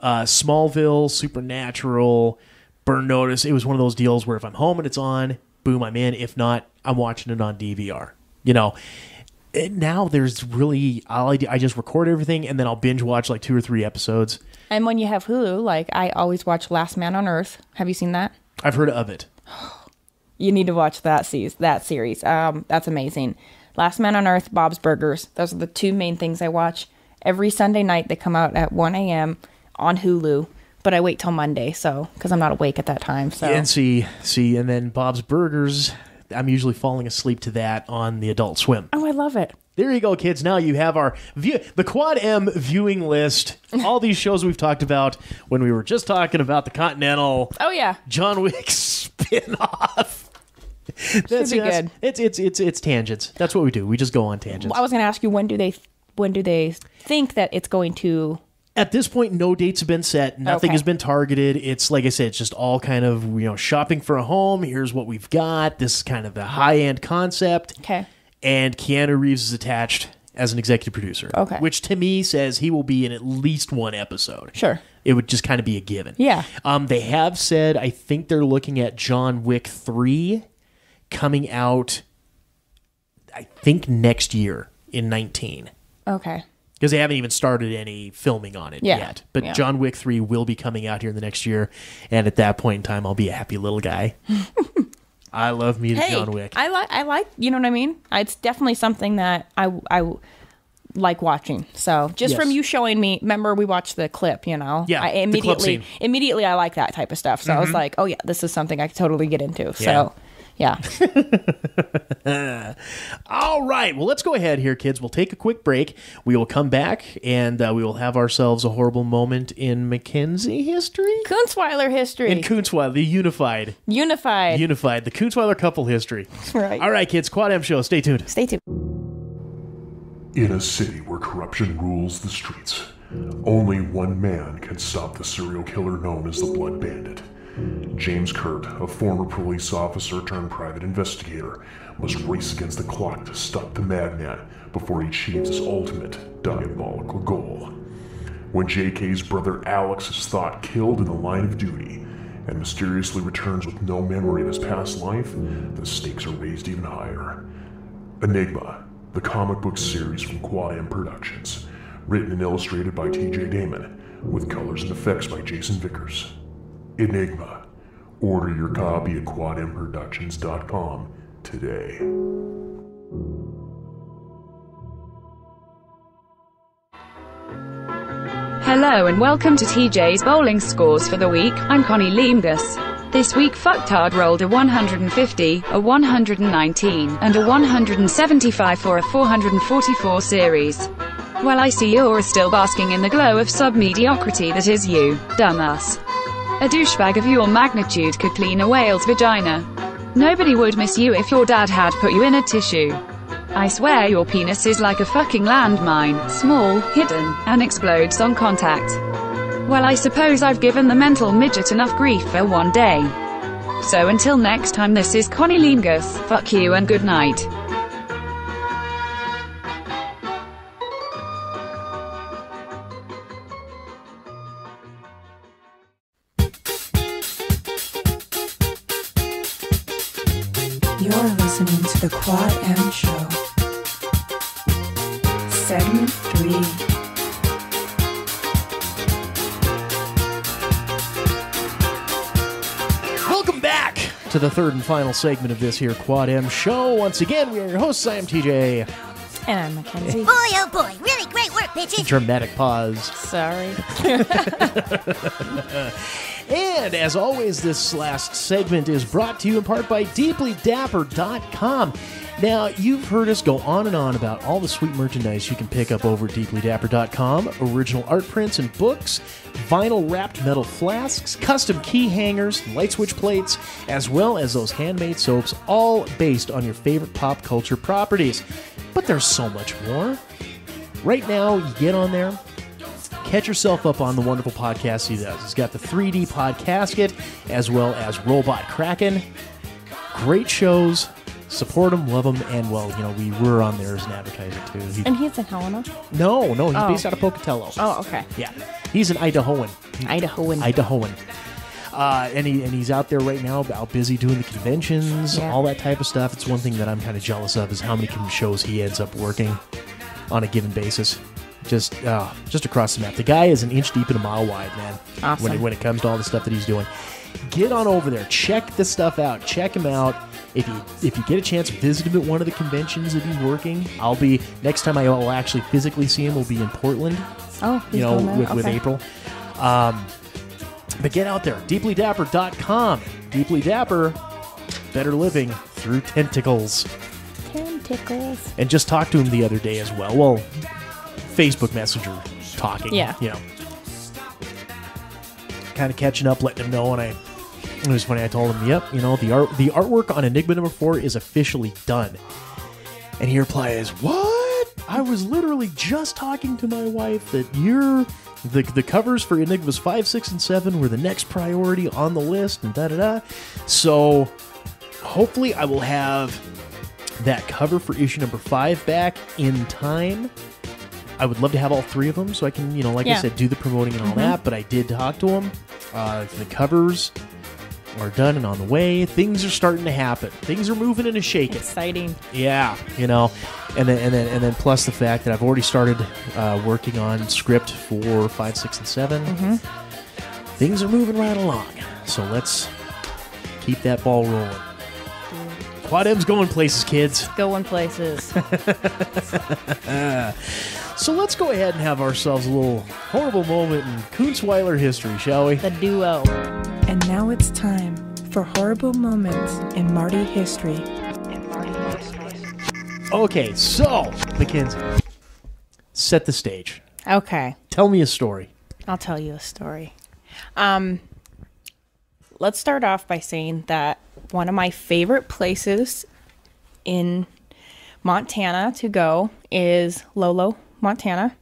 Smallville, Supernatural, Burn Notice. It was one of those deals where if I'm home and it's on, boom, I'm in. If not, I'm watching it on DVR. Now there's really, I just record everything and then I'll binge watch like 2 or 3 episodes. And when you have Hulu, like I always watch Last Man on Earth. Have you seen that? I've heard of it. You need to watch that series. That's amazing. Last Man on Earth, Bob's Burgers. Those are the 2 main things I watch. Every Sunday night they come out at 1 a.m. on Hulu, but I wait till Monday, because I'm not awake at that time. So and and then Bob's Burgers, I'm usually falling asleep to that on the Adult Swim. Oh, I love it. There you go, kids. Now you have the Quad M viewing list. All these shows we've talked about when we were just talking about the Continental. Oh yeah, John Wick spinoff. Should be good. It's tangents. That's what we do. We just go on tangents. I was going to ask you, when do they think that it's going to? At this point, no dates have been set. Nothing has been targeted. It's like I said, it's just all kind of shopping for a home. Here's what we've got. This is kind of the high end concept. Okay. And Keanu Reeves is attached as an executive producer. Okay. Which to me says he will be in at least 1 episode. Sure. It would just kind of be a given. Yeah. They have said, I think they're looking at John Wick 3 coming out, I think, next year in 19. Okay. Because they haven't even started any filming on it yet. But John Wick 3 will be coming out here in the next year. And at that point in time, I'll be a happy little guy. I love me to John Wick. I like, you know what I mean? It's definitely something that I like watching. So just from you showing me, remember we watched the clip, Yeah, the clip scene. Immediately I like that type of stuff. So I was like, oh yeah, this is something I could totally get into. So yeah. All right. Well, let's go ahead here, kids. We'll take a quick break. We will come back and we will have ourselves a horrible moment in McKenzie history. Kuntzweiler history. In Kuntzweiler, the unified. The Kuntzweiler couple history. Right. All right, kids. Quad M Show. Stay tuned. Stay tuned. In a city where corruption rules the streets, only one man can stop the serial killer known as the Blood Bandit. James Kurt, a former police officer turned private investigator, must race against the clock to stop the madman before he achieves his ultimate diabolical goal. When JK's brother Alex is thought killed in the line of duty and mysteriously returns with no memory of his past life, the stakes are raised even higher. Enigma, the comic book series from Quad M Productions, written and illustrated by TJ Damon, with colors and effects by Jason Vickers. Enigma. Order your copy at quadmproductions.com today. Hello and welcome to TJ's Bowling Scores for the week. I'm Connie Leemgus. This week Fucktard rolled a 150, a 119, and a 175 for a 444 series. Well, I see you're still basking in the glow of sub-mediocrity that is you, dumbass. A douchebag of your magnitude could clean a whale's vagina. Nobody would miss you if your dad had put you in a tissue. I swear your penis is like a fucking landmine, small, hidden, and explodes on contact. Well, I suppose I've given the mental midget enough grief for one day. So until next time, this is Connie Leemgus, fuck you and good night. You're listening to the Quad M Show. Segment 3. Welcome back to the third and final segment of this here Quad M Show. Once again, we are your hosts. I am TJ. And I'm McKenzie. Boy, oh boy. Really great work, bitches. Dramatic pause. Sorry. And as always, this last segment is brought to you in part by DeeplyDapper.com. Now, you've heard us go on and on about all the sweet merchandise you can pick up over at DeeplyDapper.com. Original art prints and books, vinyl-wrapped metal flasks, custom key hangers, light switch plates, as well as those handmade soaps, all based on your favorite pop culture properties. But there's so much more. Right now, you get on there, catch yourself up on the wonderful podcasts he does. He's got the 3D Podcasket, as well as Robot Kraken. Great shows. Support them, love them, and, well, you know, we were on there as an advertiser, too. And he's in Helena? No, he's based out of Pocatello. Oh, okay. Yeah. He's an Idahoan. And he's out there right now, out busy doing the conventions, all that type of stuff. It's one thing that I'm kind of jealous of is how many shows he ends up working on a given basis. Just across the map. The guy is an inch deep and a mile wide, man. Awesome. When it comes to all the stuff that he's doing. Get on over there. Check this stuff out. Check him out. If you get a chance, visit him at one of the conventions that he's working. Next time I will actually physically see him will be in Portland. Oh, he's going there. with April. But get out there. DeeplyDapper.com. Deeply Dapper. Better living through tentacles. Tentacles. And just talked to him the other day as well. Well, Facebook Messenger talking. Yeah. You know. Kind of catching up, letting him know, and it was funny. I told him, "Yep, you know, the artwork on Enigma number 4 is officially done." And he replies, "What? I was literally just talking to my wife that the covers for Enigmas 5, 6, and 7 were the next priority on the list, and da-da-da. So hopefully I will have that cover for issue number 5 back in time. I would love to have all 3 of them so I can, you know, like I said, do the promoting and all that, but I did talk to him. The covers are done and on the way. Things are starting to happen. Things are moving and shaking. Exciting. Yeah, you know, and then plus the fact that I've already started working on script for 5, 6, and 7. Things are moving right along. So let's keep that ball rolling. Quad M's going places, kids. Going places. So let's go ahead and have ourselves a little horrible moment in Kuntzweiler history, shall we? The duo. And now it's time for horrible moments in Marty history. Okay, so, McKenzie, set the stage. Okay. Tell me a story. I'll tell you a story. Let's start off by saying that one of my favorite places in Montana to go is Lolo, Montana.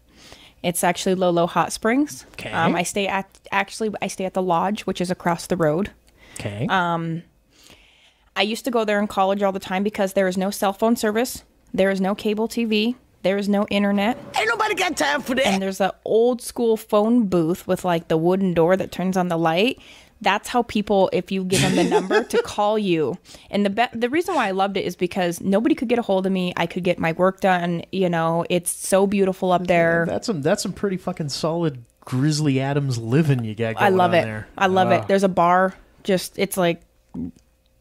It's actually Lolo Hot Springs. Okay. I stay at the lodge, which is across the road. Okay. I used to go there in college all the time because there is no cell phone service, there is no cable TV, there is no internet. Ain't nobody got time for that. And there's an old school phone booth with like the wooden door that turns on the light. That's how people, if you give them the number, to call you. And the reason why I loved it is because nobody could get a hold of me. I could get my work done. You know, it's so beautiful up there. Yeah, that's some pretty fucking solid Grizzly Adams living you got going on I love it. there. I love it. There's a bar. It's like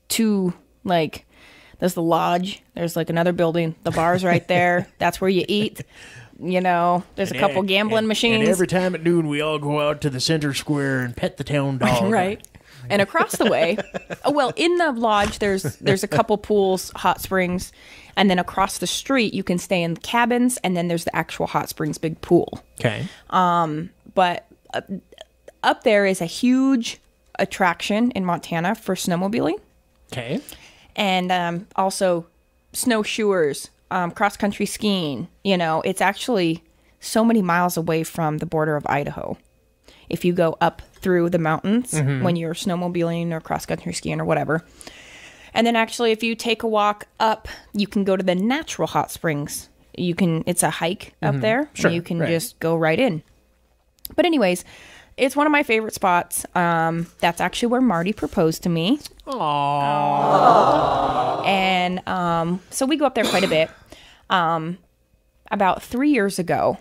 there's the lodge. There's like another building. The bar's right there. That's where you eat. You know, there's a couple gambling machines. And every time at noon, we all go out to the center square and pet the town dog. Right. And across the way, in the lodge, there's a couple pools, hot springs. And then across the street, you can stay in the cabins. And then there's the actual hot springs big pool. Okay. But up there is a huge attraction in Montana for snowmobiling. Okay. And also snowshoers. Cross-country skiing, you know, it's actually so many miles away from the border of Idaho. If you go up through the mountains when you're snowmobiling or cross-country skiing or whatever. And then actually, if you take a walk up, you can go to the natural hot springs. It's a hike up there. Sure, and you can just go right in. But anyways, it's one of my favorite spots. That's actually where Marty proposed to me. Aww. And so we go up there quite a bit. About 3 years ago,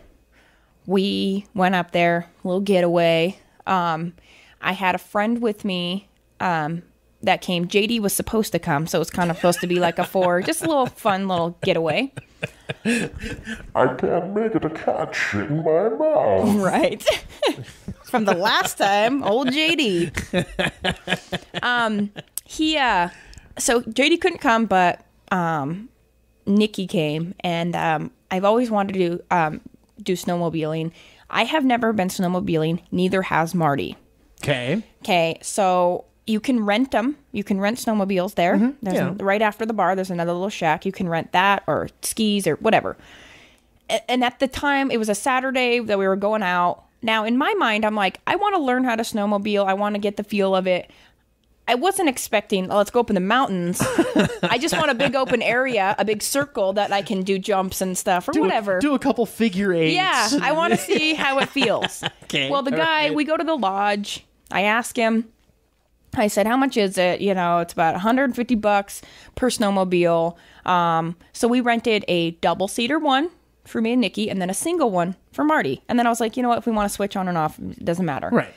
we went up there, a little getaway. I had a friend with me that came. JD was supposed to come, so it was kind of supposed to be like just a little fun little getaway. I can't make it a cat shit in my mouth. Right. From the last time, old JD. So JD couldn't come, but Nikki came, and I've always wanted to do snowmobiling. I have never been snowmobiling, neither has Marty. Okay, so you can rent them. You can rent snowmobiles there. Right after the bar, there's another little shack. You can rent that or skis or whatever. And at the time, it was a Saturday that we were going out. Now, in my mind, I'm like, I want to learn how to snowmobile. I want to get the feel of it. I wasn't expecting, let's go up in the mountains. I just want a big open area, a big circle that I can do jumps and stuff or whatever. Do a couple figure eights. Yeah, I want to see how it feels. Okay. Well, the guy, we go to the lodge. I ask him, I said, how much is it? It's about $150 per snowmobile. So we rented a double-seater one for me and Nikki, and then a single one for Marty. And then I was like, you know what? If we want to switch on and off, it doesn't matter. Right.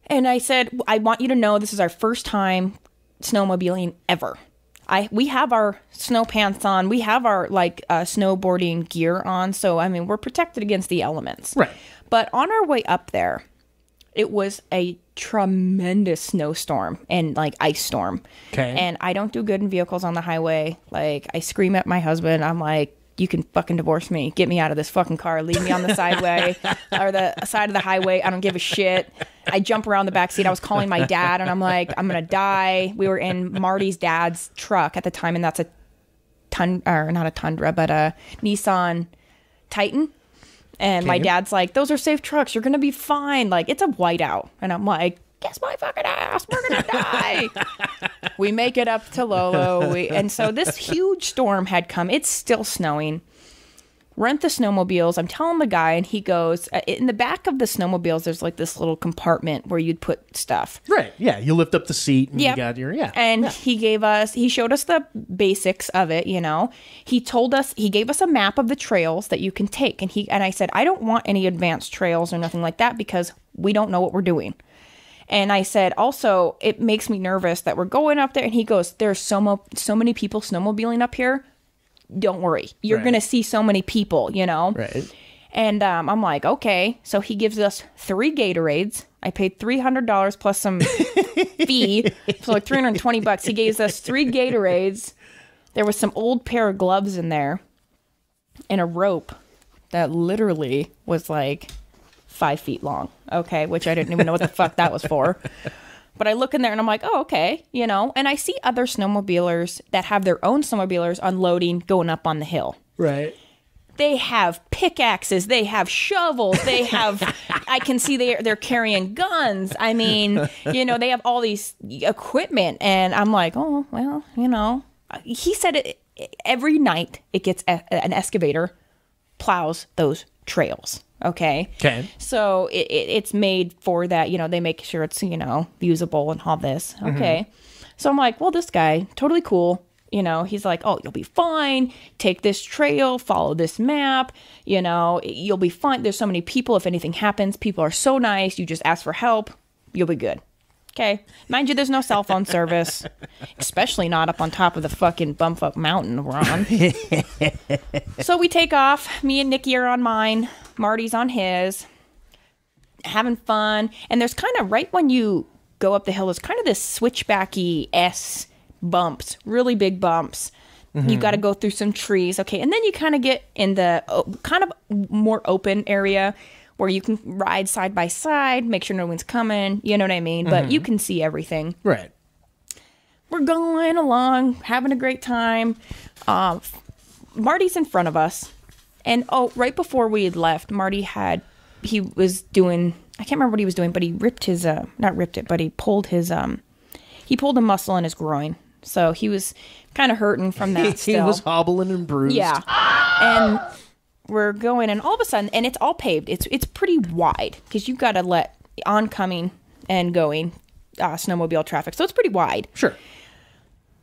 And I said, I want you to know this is our first time snowmobiling ever. We have our snow pants on. We have our snowboarding gear on. So, I mean, we're protected against the elements. Right. But on our way up there, it was a tremendous snowstorm and ice storm. Okay. And I don't do good in vehicles on the highway. I scream at my husband. I'm like, you can fucking divorce me. Get me out of this fucking car. Leave me on the sideway or the side of the highway. I don't give a shit. I jump around the back seat. I was calling my dad, and I'm like, I'm going to die. We were in Marty's dad's truck at the time, and that's not a Tundra, but a Nissan Titan. And my dad's like, those are safe trucks. You're going to be fine. It's a whiteout. And I'm like, kiss my fucking ass. We're going to die. We make it up to Lolo. And so this huge storm had come. It's still snowing. Rent the snowmobiles. I'm telling the guy, and he goes, in the back of the snowmobiles, there's this little compartment where you'd put stuff. Right. Yeah. You lift up the seat and you got your, And he showed us the basics of it, He gave us a map of the trails that you can take. And I said, I don't want any advanced trails or nothing like that because we don't know what we're doing. And I said, also, it makes me nervous that we're going up there. And he goes, there's so many people snowmobiling up here. Don't worry. You're going to see so many people, Right. And I'm like, okay. So he gives us 3 Gatorades. I paid $300 plus some fee. So $320. He gave us 3 Gatorades. There was some old pair of gloves in there. And a rope that literally was 5 feet long. Okay. Which I didn't even know what the fuck that was for. But I look in there and I'm like, oh, okay, And I see other snowmobilers that have their own snowmobilers unloading, going up on the hill. Right. They have pickaxes. They have shovels. They have, I can see they're carrying guns. I mean, they have all these equipment. And I'm like, oh, well, He said every night it gets an excavator plows those trails. Okay. So it's made for that, they make sure it's, usable and all this. Okay. So I'm like, well, this guy, totally cool. He's like, oh, you'll be fine. Take this trail, follow this map. You'll be fine. There's so many people. If anything happens, people are so nice. You just ask for help. You'll be good. Okay. Mind you, there's no cell phone service, especially not up on top of the fucking bumfuck mountain we're on. So we take off. Me and Nikki are on mine. Marty's on his. Having fun. And there's kind of, right when you go up the hill, there's kind of this switchbacky bumps, really big bumps. You got to go through some trees. Okay. And then you kind of get in the kind of more open area where you can ride side by side, make sure no one's coming, you know what I mean? But you can see everything. Right. We're going along, having a great time. Marty's in front of us. And, right before we had left, he was doing, I can't remember what he was doing, but he ripped his, not ripped it, but he pulled a muscle in his groin. So he was kind of hurting from that still. He was hobbling and bruised. Yeah. And we're going, and all of a sudden, and it's all paved. It's pretty wide because you've got to let oncoming and going snowmobile traffic. So it's pretty wide. Sure.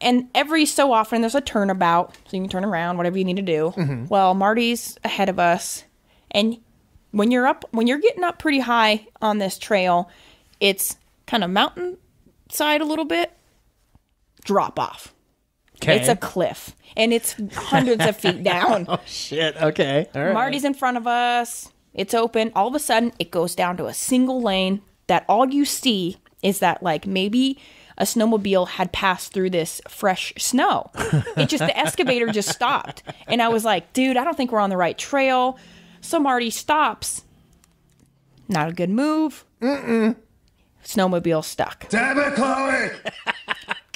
And every so often there's a turnabout, so you can turn around, whatever you need to do. Mm-hmm. Well, Marty's ahead of us, and when you're getting up pretty high on this trail, it's kind of mountainside a little bit, drop off. Okay. It's a cliff, and it's hundreds of feet down. Oh, shit. Okay. All right. Marty's in front of us. It's open. All of a sudden, it goes down to a single lane that all you see is that, like, maybe a snowmobile had passed through this fresh snow. The excavator just stopped. And I was like, dude, I don't think we're on the right trail. So Marty stops. Not a good move. Snowmobile stuck. Damn it, Chloe!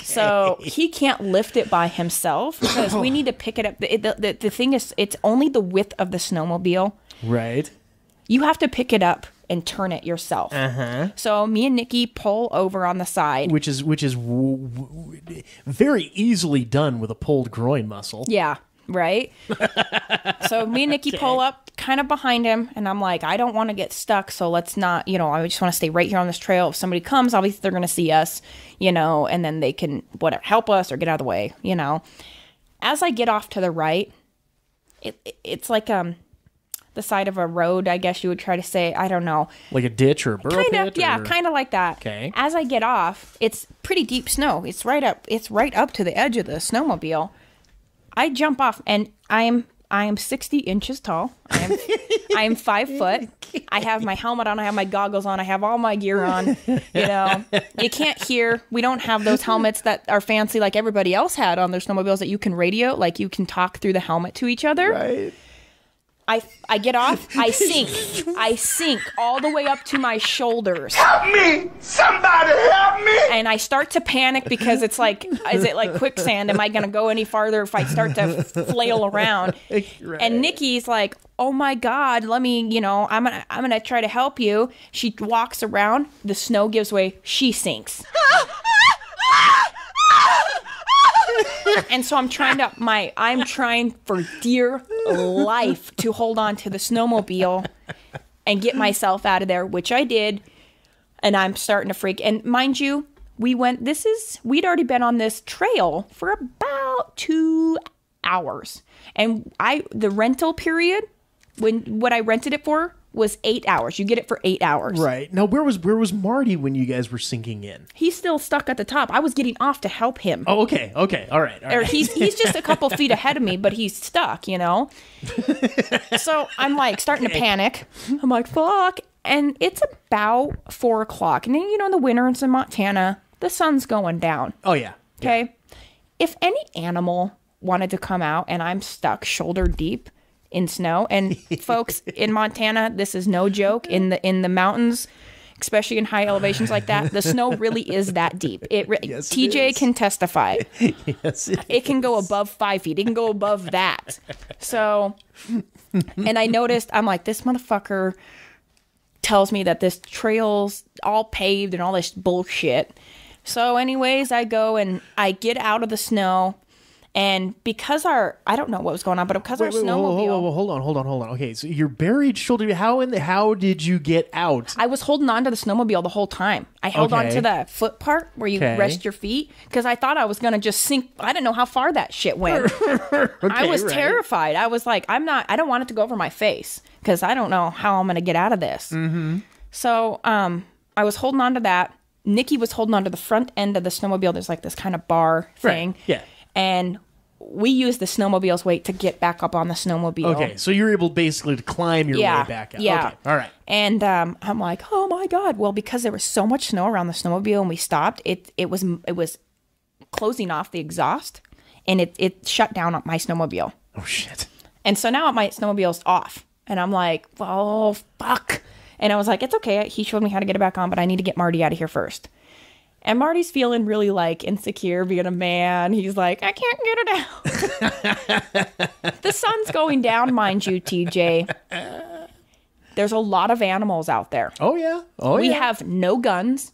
So he can't lift it by himself because we need to pick it up. The thing is, it's only the width of the snowmobile. Right. You have to pick it up and turn it yourself. Uh-huh. So me and Nikki pull over on the side. Which is very easily done with a pulled groin muscle. Yeah, right? So me and Nikki pull up kind of behind him, and I'm like, I don't want to get stuck, so let's not, I just want to stay right here on this trail. If somebody comes, obviously they're going to see us, and then they can help us or get out of the way, As I get off to the right, it's like the side of a road, I guess you would try to say. I don't know. Like a ditch or a burrow pit? Yeah, kind of like that. Okay. As I get off, it's pretty deep snow. It's right up to the edge of the snowmobile. I jump off, and I am 60 inches tall. I am 5 foot. I have my helmet on. I have my goggles on. I have all my gear on. You can't hear. We don't have those helmets that are fancy like everybody else had on their snowmobiles that you can radio, like you can talk through the helmet to each other. Right. I get off, I sink all the way up to my shoulders. Help me! Somebody help me! And I start to panic because it's like, is it like quicksand? Am I going to go any farther if I start to flail around? Right. And Nikki's like, oh my God, let me, I'm going to try to help you. She walks around, the snow gives way, she sinks. And so I'm trying for dear life to hold on to the snowmobile and get myself out of there, which I did. And I'm starting to freak. And mind you, we'd already been on this trail for about 2 hours. And the rental period, what I rented it for was 8 hours. You get it for 8 hours. Right. Now, where was Marty when you guys were sinking in? He's still stuck at the top. I was getting off to help him. Oh, okay. Okay. All right. Or he's just a couple feet ahead of me, but he's stuck, So I'm like starting to panic. I'm like, fuck. And it's about 4 o'clock. And then, in the winter in Montana, the sun's going down. Oh, yeah. Okay. Yeah. If any animal wanted to come out and I'm stuck shoulder deep in snow, and folks, in Montana, this is no joke, in the mountains, especially in high elevations like that, the snow really is that deep. Yes, TJ can testify. Yes, it can go above 5 feet. It can go above that. So, and I noticed, I'm like, this motherfucker tells me that this trail's all paved and all this bullshit. So anyways, I go and I get out of the snow. And because I don't know what was going on, but because our snowmobile... Hold on. Okay, so you're buried shoulder... How did you get out? I was holding on to the snowmobile the whole time. I held on to the foot part where you rest your feet because I thought I was going to just sink. I didn't know how far that shit went. I was terrified. I was like, I don't want it to go over my face because I don't know how I'm going to get out of this. Mm-hmm. So I was holding on to that. Nikki was holding on to the front end of the snowmobile. There's like this kind of bar thing. Right. Yeah. And we used the snowmobile's weight to get back up on the snowmobile. Okay, so you're able basically to climb your way back out. Yeah. Okay, all right. And I'm like, oh my God. Well, because there was so much snow around the snowmobile and we stopped, it was closing off the exhaust and it shut down my snowmobile. Oh, shit. And so now my snowmobile's off. And I'm like, oh, fuck. And I was like, it's okay. He showed me how to get it back on, but I need to get Marty out of here first. And Marty's feeling really like insecure being a man. He's like, I can't get it out. The sun's going down, mind you, TJ. There's a lot of animals out there. Oh, yeah. We have no guns.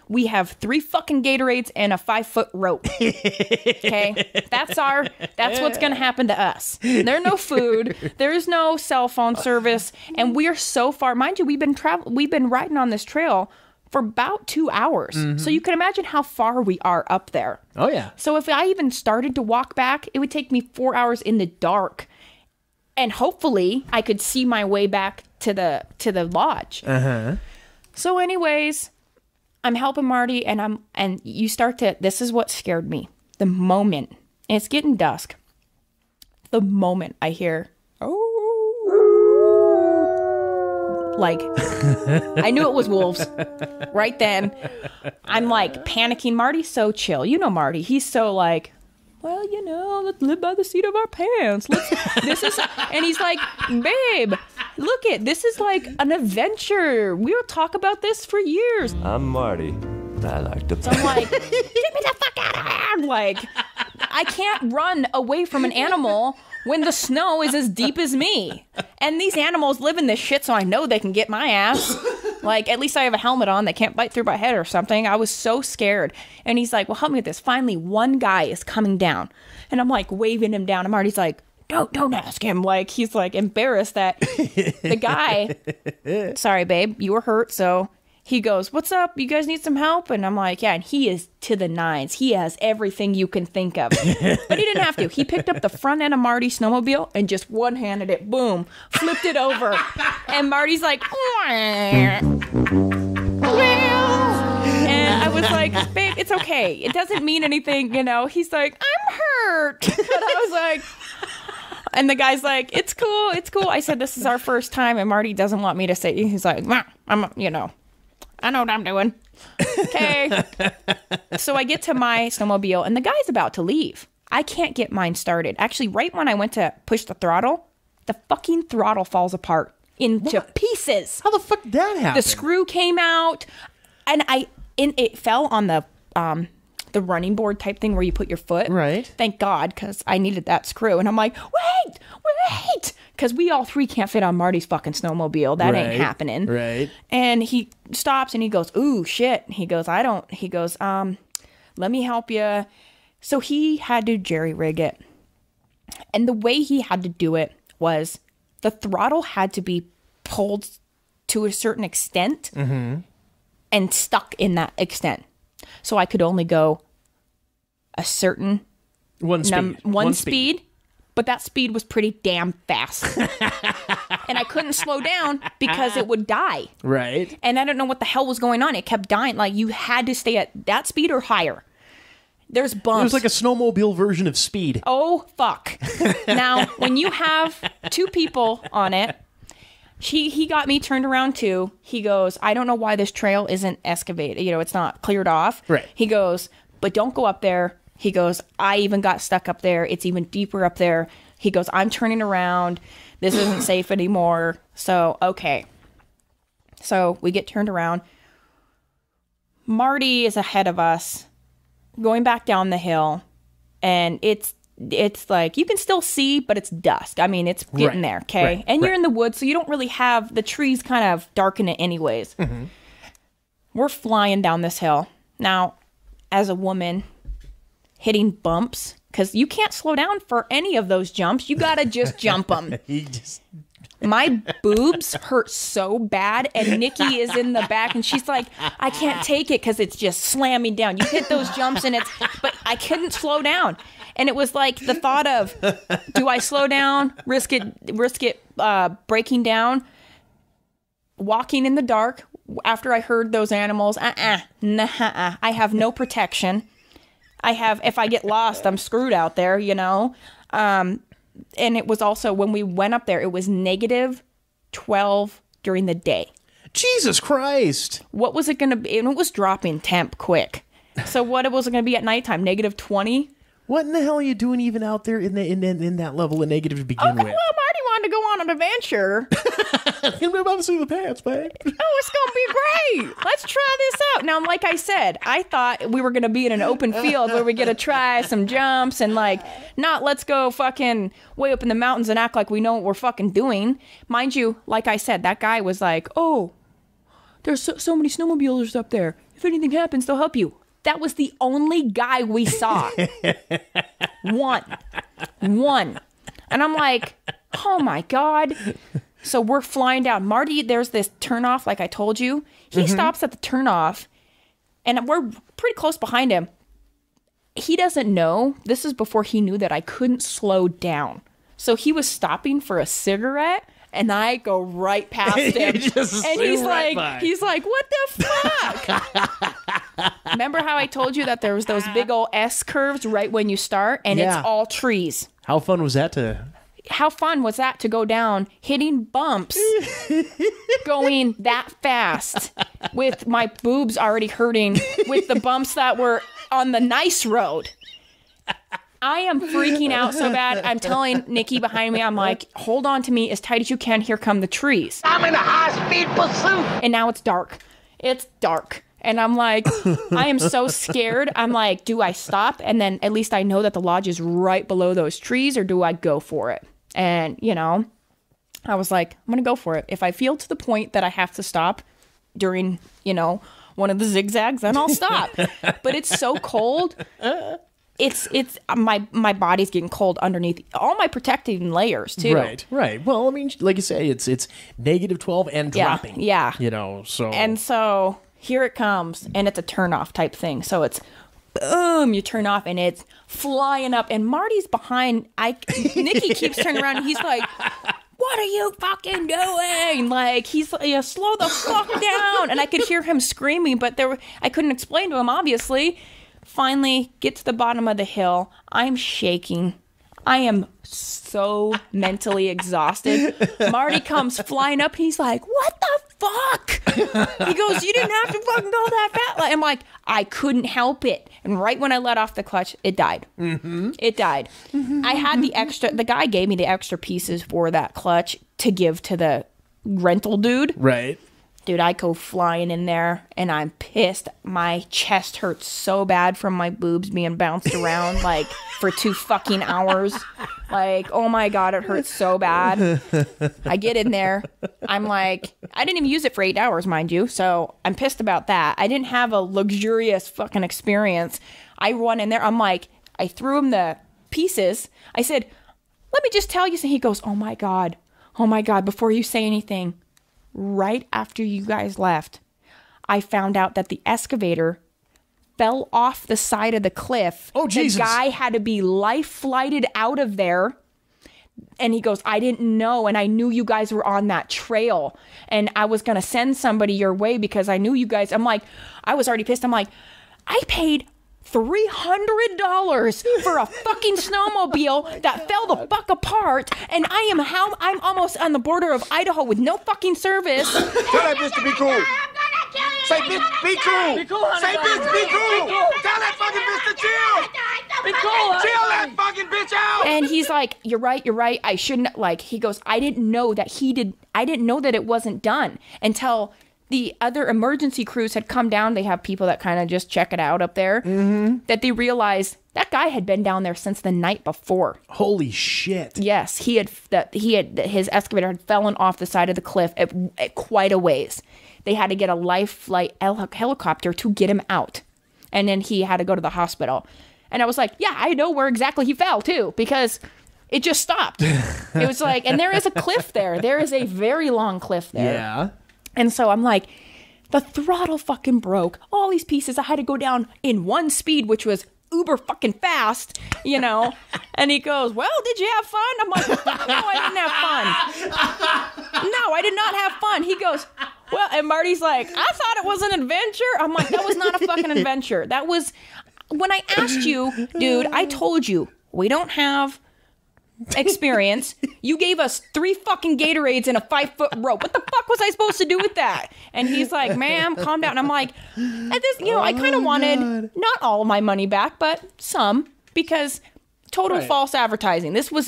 We have 3 fucking Gatorades and a 5-foot rope. Okay? That's what's going to happen to us. There's no food. There's no cell phone service. And we are so far. Mind you, we've been riding on this trail for about 2 hours. So you can imagine how far we are up there. Oh, yeah. So if I even started to walk back, it would take me 4 hours in the dark. And hopefully I could see my way back to the lodge. So anyways, I'm helping Marty and you start to, this is what scared me. The moment, and it's getting dusk. The moment I hear, like, I knew it was wolves right then. I'm like panicking. Marty's so chill. You know Marty. He's so like, well, let's live by the seat of our pants. And he's like, babe, look this is like an adventure. We'll talk about this for years. I'm Marty. I like to. So I'm like, get me the fuck out of here. I'm like, I can't run away from an animal when the snow is as deep as me. And these animals live in this shit, so I know they can get my ass. Like, at least I have a helmet on. They can't bite through my head or something. I was so scared. And he's like, well, help me with this. Finally, one guy is coming down. And I'm like waving him down. And Marty's like, don't ask him. Like, he's like embarrassed that the guy, sorry, babe, you were hurt, so... He goes, what's up? You guys need some help? And I'm like, yeah. And he is to the nines. He has everything you can think of. But he didn't have to. He picked up the front end of Marty's snowmobile and just one-handed it. Boom. Flipped it over. And Marty's like, and I was like, babe, it's okay. It doesn't mean anything, He's like, I'm hurt. But I was like... And the guy's like, it's cool. I said, this is our first time. And Marty doesn't want me to say, he's like, I know what I'm doing. Okay. So I get to my snowmobile and the guy's about to leave. I can't get mine started. Actually, right when I went to push the throttle, the fucking throttle falls apart into pieces. How the fuck did that happen? The screw came out and it fell on the running board type thing where you put your foot. Right. Thank God, because I needed that screw. And I'm like, wait. Because we all three can't fit on Marty's fucking snowmobile. That ain't happening. Right. And he stops and he goes, ooh, shit. He goes, let me help you. So he had to jerry-rig it. And the way he had to do it was the throttle had to be pulled to a certain extent and stuck in that extent. So I could only go a certain one speed. But that speed was pretty damn fast. And I couldn't slow down because it would die. Right. And I don't know what the hell was going on. It kept dying. Like, you had to stay at that speed or higher. There's bumps. It was like a snowmobile version of Speed. Oh, fuck. Now, when you have two people on it, he got me turned around too. He goes, I don't know why this trail isn't excavated. It's not cleared off. Right. He goes, but don't go up there. He goes, I even got stuck up there. It's even deeper up there. He goes, I'm turning around. This isn't safe anymore. So, okay. So we get turned around. Marty is ahead of us, going back down the hill. And it's like, you can still see, but it's dusk. I mean, it's getting there, okay? Right. And you're in the woods, so you don't really have, the trees kind of darken it anyways. We're flying down this hill. Now, as a woman... hitting bumps, because you can't slow down for any of those jumps. You gotta just jump them. My boobs hurt so bad, and Nikki is in the back, and she's like, I can't take it because it's just slamming down. You hit those jumps, but I couldn't slow down. And it was like the thought of, do I slow down, risk it breaking down, walking in the dark after I heard those animals? I have no protection. If I get lost, I'm screwed out there, And it was also, when we went up there, it was -12 during the day. Jesus Christ. What was it going to be? And it was dropping temp quick. So what was it going to be at nighttime? -20? What in the hell are you doing even out there in that level of negative to begin with? Well, Marty wanted to go on an adventure. I'm about to see the pants, babe. Oh, it's going to be great. Let's try this out. Now, like I said, I thought we were going to be in an open field where we get to try some jumps and not let's go fucking way up in the mountains and act like we know what we're fucking doing. Mind you, like I said, that guy was like, oh, there's so many snowmobilers up there. If anything happens, they'll help you. That was the only guy we saw. One. And I'm like, oh my God. So we're flying down. Marty, there's this turnoff, like I told you. He stops at the turnoff, and we're pretty close behind him. He doesn't know. This is before he knew that I couldn't slow down. So he was stopping for a cigarette, and I go right past him. And he's like, what the fuck? Remember how I told you that there was those big old S curves right when you start, and it's all trees. How fun was that to go down, hitting bumps, going that fast, with my boobs already hurting, with the bumps that were on the nice road? I am freaking out so bad. I'm telling Nikki behind me, I'm like, hold on to me as tight as you can. Here come the trees. I'm in a high-speed pursuit. And now it's dark. It's dark. And I'm like, I am so scared. I'm like, do I stop? And then at least I know that the lodge is right below those trees, or do I go for it? And, you know, I was like, I'm going to go for it. If I feel to the point that I have to stop during, you know, one of the zigzags, then I'll stop. But it's so cold. It's my body's getting cold underneath all my protecting layers too. Right. Well, I mean, like you say, it's -12 and dropping. Yeah. You know, so. And so here it comes, and it's a turn off type thing. So it's boom, you turn off, and it's flying up, and Marty's behind. Nikki keeps turning around, and he's like, what are you fucking doing? Like, he's like, yeah, slow the fuck down. And I could hear him screaming, but I couldn't explain to him, obviously. Finally, get to the bottom of the hill. I'm shaking. I am so mentally exhausted. Marty comes flying up. He's like, what the fuck? He goes, you didn't have to fucking go that fast. I'm like, I couldn't help it. And right when I let off the clutch, it died. It died. I had the guy gave me the extra pieces for that clutch to give to the rental dude. Right. Dude, I go flying in there, and I'm pissed. My chest hurts so bad from my boobs being bounced around, like, for 2 fucking hours. Like, oh my God, it hurts so bad. I get in there. I'm like, I didn't even use it for 8 hours, mind you, so I'm pissed about that. I didn't have a luxurious fucking experience. I run in there. I'm like, I threw him the pieces. I said, let me just tell you. So he goes, oh my God, before you say anything. Right after you guys left, I found out that the excavator fell off the side of the cliff. Oh, Jesus. The guy had to be life flighted out of there. And he goes, I didn't know. And I knew you guys were on that trail. And I was going to send somebody your way because I knew you guys. I'm like, I was already pissed. I'm like, I paid $300 for a fucking snowmobile that fell the fuck apart, and I'm almost on the border of Idaho with no fucking service. Tell that bitch to be cool. Say, bitch, be cool. Be cool. Say, bitch, be cool. Tell that fucking bitch to chill. Be cool. Chill that fucking bitch out. And he's like, you're right. I shouldn't, like, he goes, I didn't know that it wasn't done until the other emergency crews had come down. They have people that kind of just check it out up there. That they realized that guy had been down there since the night before. Holy shit. Yes, his excavator had fallen off the side of the cliff at quite a ways. They had to get a life flight helicopter to get him out. And then he had to go to the hospital. And I was like, yeah, I know where exactly he fell too, because it just stopped. It was like, and there is a cliff there. There is a very long cliff there. Yeah. And so I'm like, the throttle fucking broke. All these pieces, I had to go down in one speed, which was uber fucking fast, you know. And he goes, well, did you have fun? I'm like, no, I didn't have fun. No, I did not have fun. He goes, well, and Marty's like, I thought it was an adventure. I'm like, that was not a fucking adventure. That was, when I asked you, dude, I told you, we don't have experience. You gave us 3 fucking Gatorades and a 5-foot rope. What the fuck was I supposed to do with that? And he's like, ma'am, calm down. I'm like, at this, you know, I kind of wanted not all of my money back, but some, because total false advertising. This was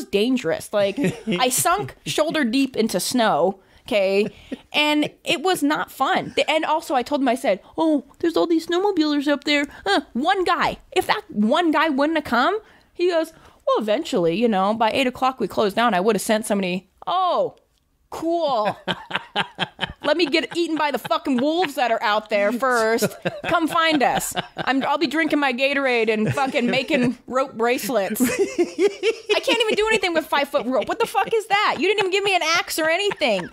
dangerous. Like, I sunk shoulder deep into snow. Okay. And it was not fun. And also I told him, I said, oh, there's all these snowmobilers up there. One guy, if that one guy wouldn't have come, he goes, well, eventually, you know, by 8 o'clock we closed down. I would have sent somebody. Oh, cool. Let me get eaten by the fucking wolves that are out there first. Come find us. I'll be drinking my Gatorade and fucking making rope bracelets. I can't even do anything with 5-foot rope. What the fuck is that? You didn't even give me an axe or anything.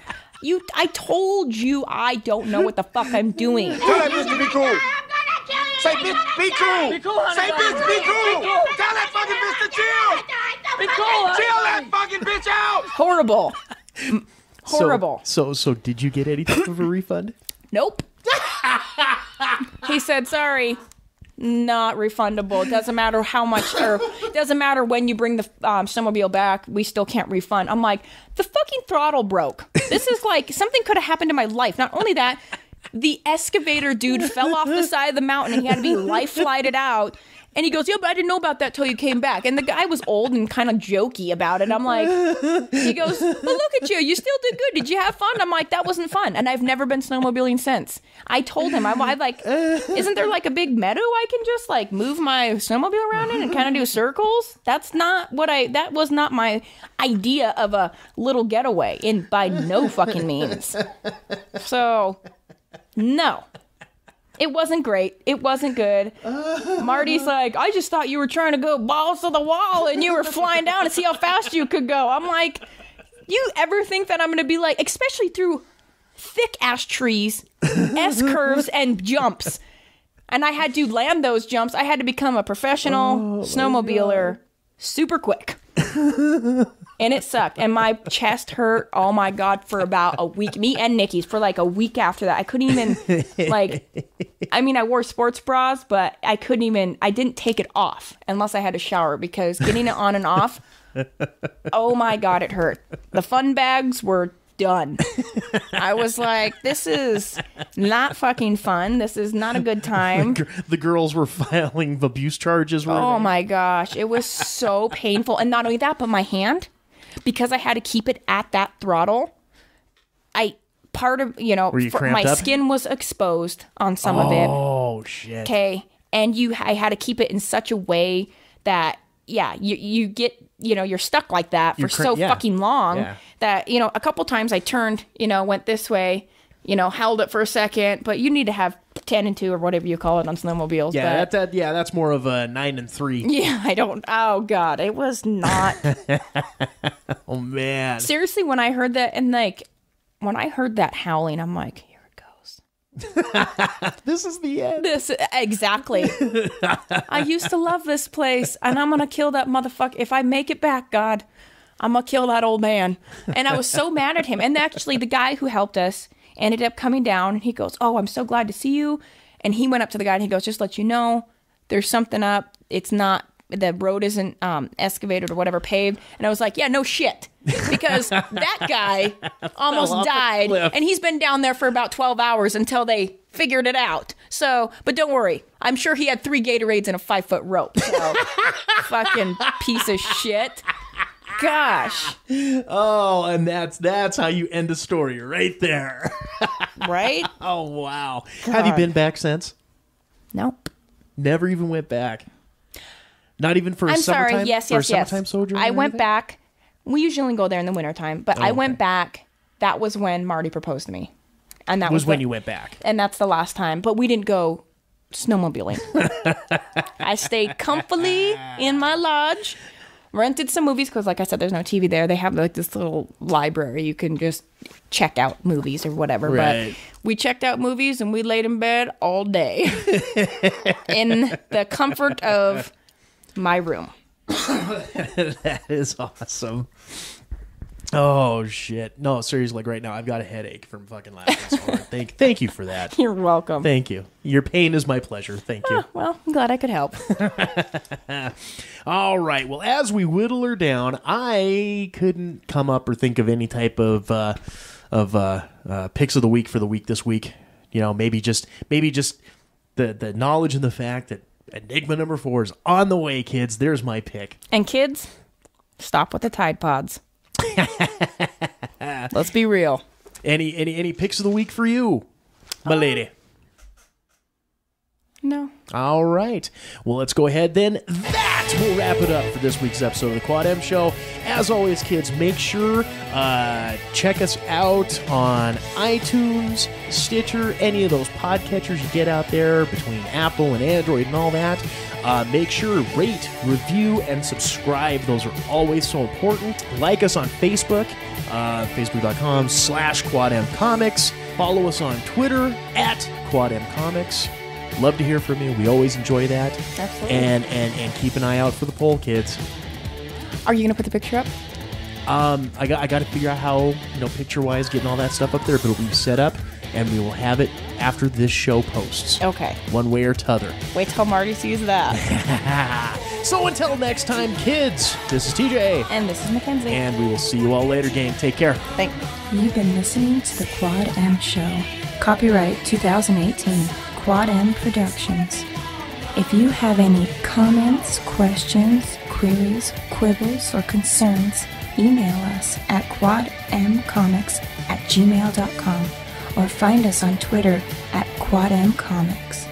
I told you I don't know what the fuck I'm doing. Tell that bitch to be cool. Say, bitch, be cool. Be cool, honey. Say, bitch, be cool. Tell that fucking bitch to chill. Be cool. Chill that fucking bitch out. Horrible. Horrible. So did you get any type of a refund? Nope. He said, sorry, not refundable. It doesn't matter how much, or it doesn't matter when you bring the snowmobile back, we still can't refund. I'm like, the fucking throttle broke. This is like, something could have happened to my life. Not only that, the excavator dude fell off the side of the mountain and he had to be life flighted out. And he goes, yeah, but I didn't know about that till you came back. And the guy was old and kind of jokey about it. I'm like, he goes, well, look at you. You still did good. Did you have fun? I'm like, that wasn't fun. And I've never been snowmobiling since. I told him, I'm like, isn't there like a big meadow I can just like move my snowmobile around in and kind of do circles? That was not my idea of a little getaway by no fucking means. So, no. It wasn't great. It wasn't good. Marty's like, I just thought you were trying to go balls to the wall and you were flying down to see how fast you could go. I'm like, you ever think that I'm going to be like, especially through thick ass trees, S-curves, and jumps. And I had to land those jumps. I had to become a professional snowmobiler super quick. And it sucked. And my chest hurt, oh my God, for about a week. Me and Nikki's for like a week after that. I couldn't even, like, I mean, I wore sports bras, but I didn't take it off unless I had a shower because getting it on and off, oh my God, it hurt. The fun bags were done. I was like, this is not fucking fun. This is not a good time. The girls were filing abuse charges. Oh my gosh. It was so painful. And not only that, but my hand, because I had to keep it at that throttle, my skin was exposed on some of it. Oh shit. Okay. And I had to keep it in such a way that, yeah, you get, you're stuck like that for fucking long that, a couple times I turned, went this way, held it for a second, but you need to have 10 and 2 or whatever you call it on snowmobiles. Yeah, that's more of a 9 and 3. Yeah, oh God, it was not. Oh man. Seriously, when I heard that, and like, when I heard that howling, I'm like, here it goes. This is the end. Exactly. I used to love this place, and I'm gonna kill that motherfucker. If I make it back, God, I'm gonna kill that old man. And I was so mad at him. And actually, the guy who helped us ended up coming down, and he goes, oh, I'm so glad to see you. And he went up to the guy, and he goes, just let you know, there's something up. It's not, the road isn't excavated or whatever, paved. And I was like, yeah, no shit. Because that guy almost died, and he's been down there for about 12 hours until they figured it out. So, but don't worry. I'm sure he had 3 Gatorades and a 5-foot rope. So, fucking piece of shit. Gosh. Oh, and that's how you end a story right there. Right? Oh, wow. God. Have you been back since? Nope. Never even went back? Not even for a summertime? Sorry. Yes. Summertime sojourn? I went back. We usually go there in the wintertime, but I went back. That was when Marty proposed to me. And that was when you went back. And that's the last time. But we didn't go snowmobiling. I stayed comfortably in my lodge. Rented some movies because, like I said, there's no TV there. They have like this little library. You can just check out movies or whatever. Right. But we checked out movies and we laid in bed all day in the comfort of my room. That is awesome. Oh, shit. No, seriously, like right now, I've got a headache from fucking laughing so hard. Thank you for that. You're welcome. Thank you. Your pain is my pleasure. Thank you. Well, I'm glad I could help. All right. Well, as we whittle her down, I couldn't come up or think of any type of picks of the week for the week this week. Maybe just the knowledge and the fact that Enigma number 4 is on the way, kids. There's my pick. And kids, stop with the Tide Pods. Let's be real. Any picks of the week for you, my lady? No. All right. Well, let's go ahead then. That will wrap it up for this week's episode of the Quad M Show. as always, kids, make sure check us out on iTunes, Stitcher, any of those podcatchers you get out there between Apple and Android and all that. Make sure rate, review, and subscribe. Those are always so important. Like us on Facebook, facebook.com/QuadMComics. Follow us on Twitter @QuadMComics. Love to hear from you. We always enjoy that. Absolutely. And keep an eye out for the poll, kids. Are you gonna put the picture up? I got to figure out how, picture-wise, getting all that stuff up there, but it'll be set up, and we will have it after this show posts. Okay. One way or t'other. Wait till Marty sees that. So until next time, kids, this is TJ. And this is Mackenzie. And we will see you all later, gang. Take care. Thanks. You've been listening to the Quad M Show. Copyright 2018, Quad M Productions. If you have any comments, questions, queries, quibbles, or concerns, email us at quadmcomics@gmail.com or find us on Twitter at quadmcomics.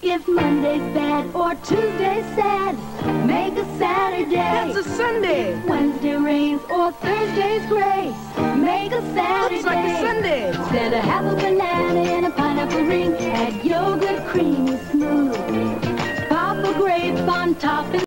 If Monday's bad or Tuesday's sad, make a Saturday. That's a Sunday. Wednesday rains or Thursday's gray, make a Saturday. Looks like a Sunday. Instead of half a banana and a pineapple ring, add yogurt, creamy smooth. Pop a grape on top and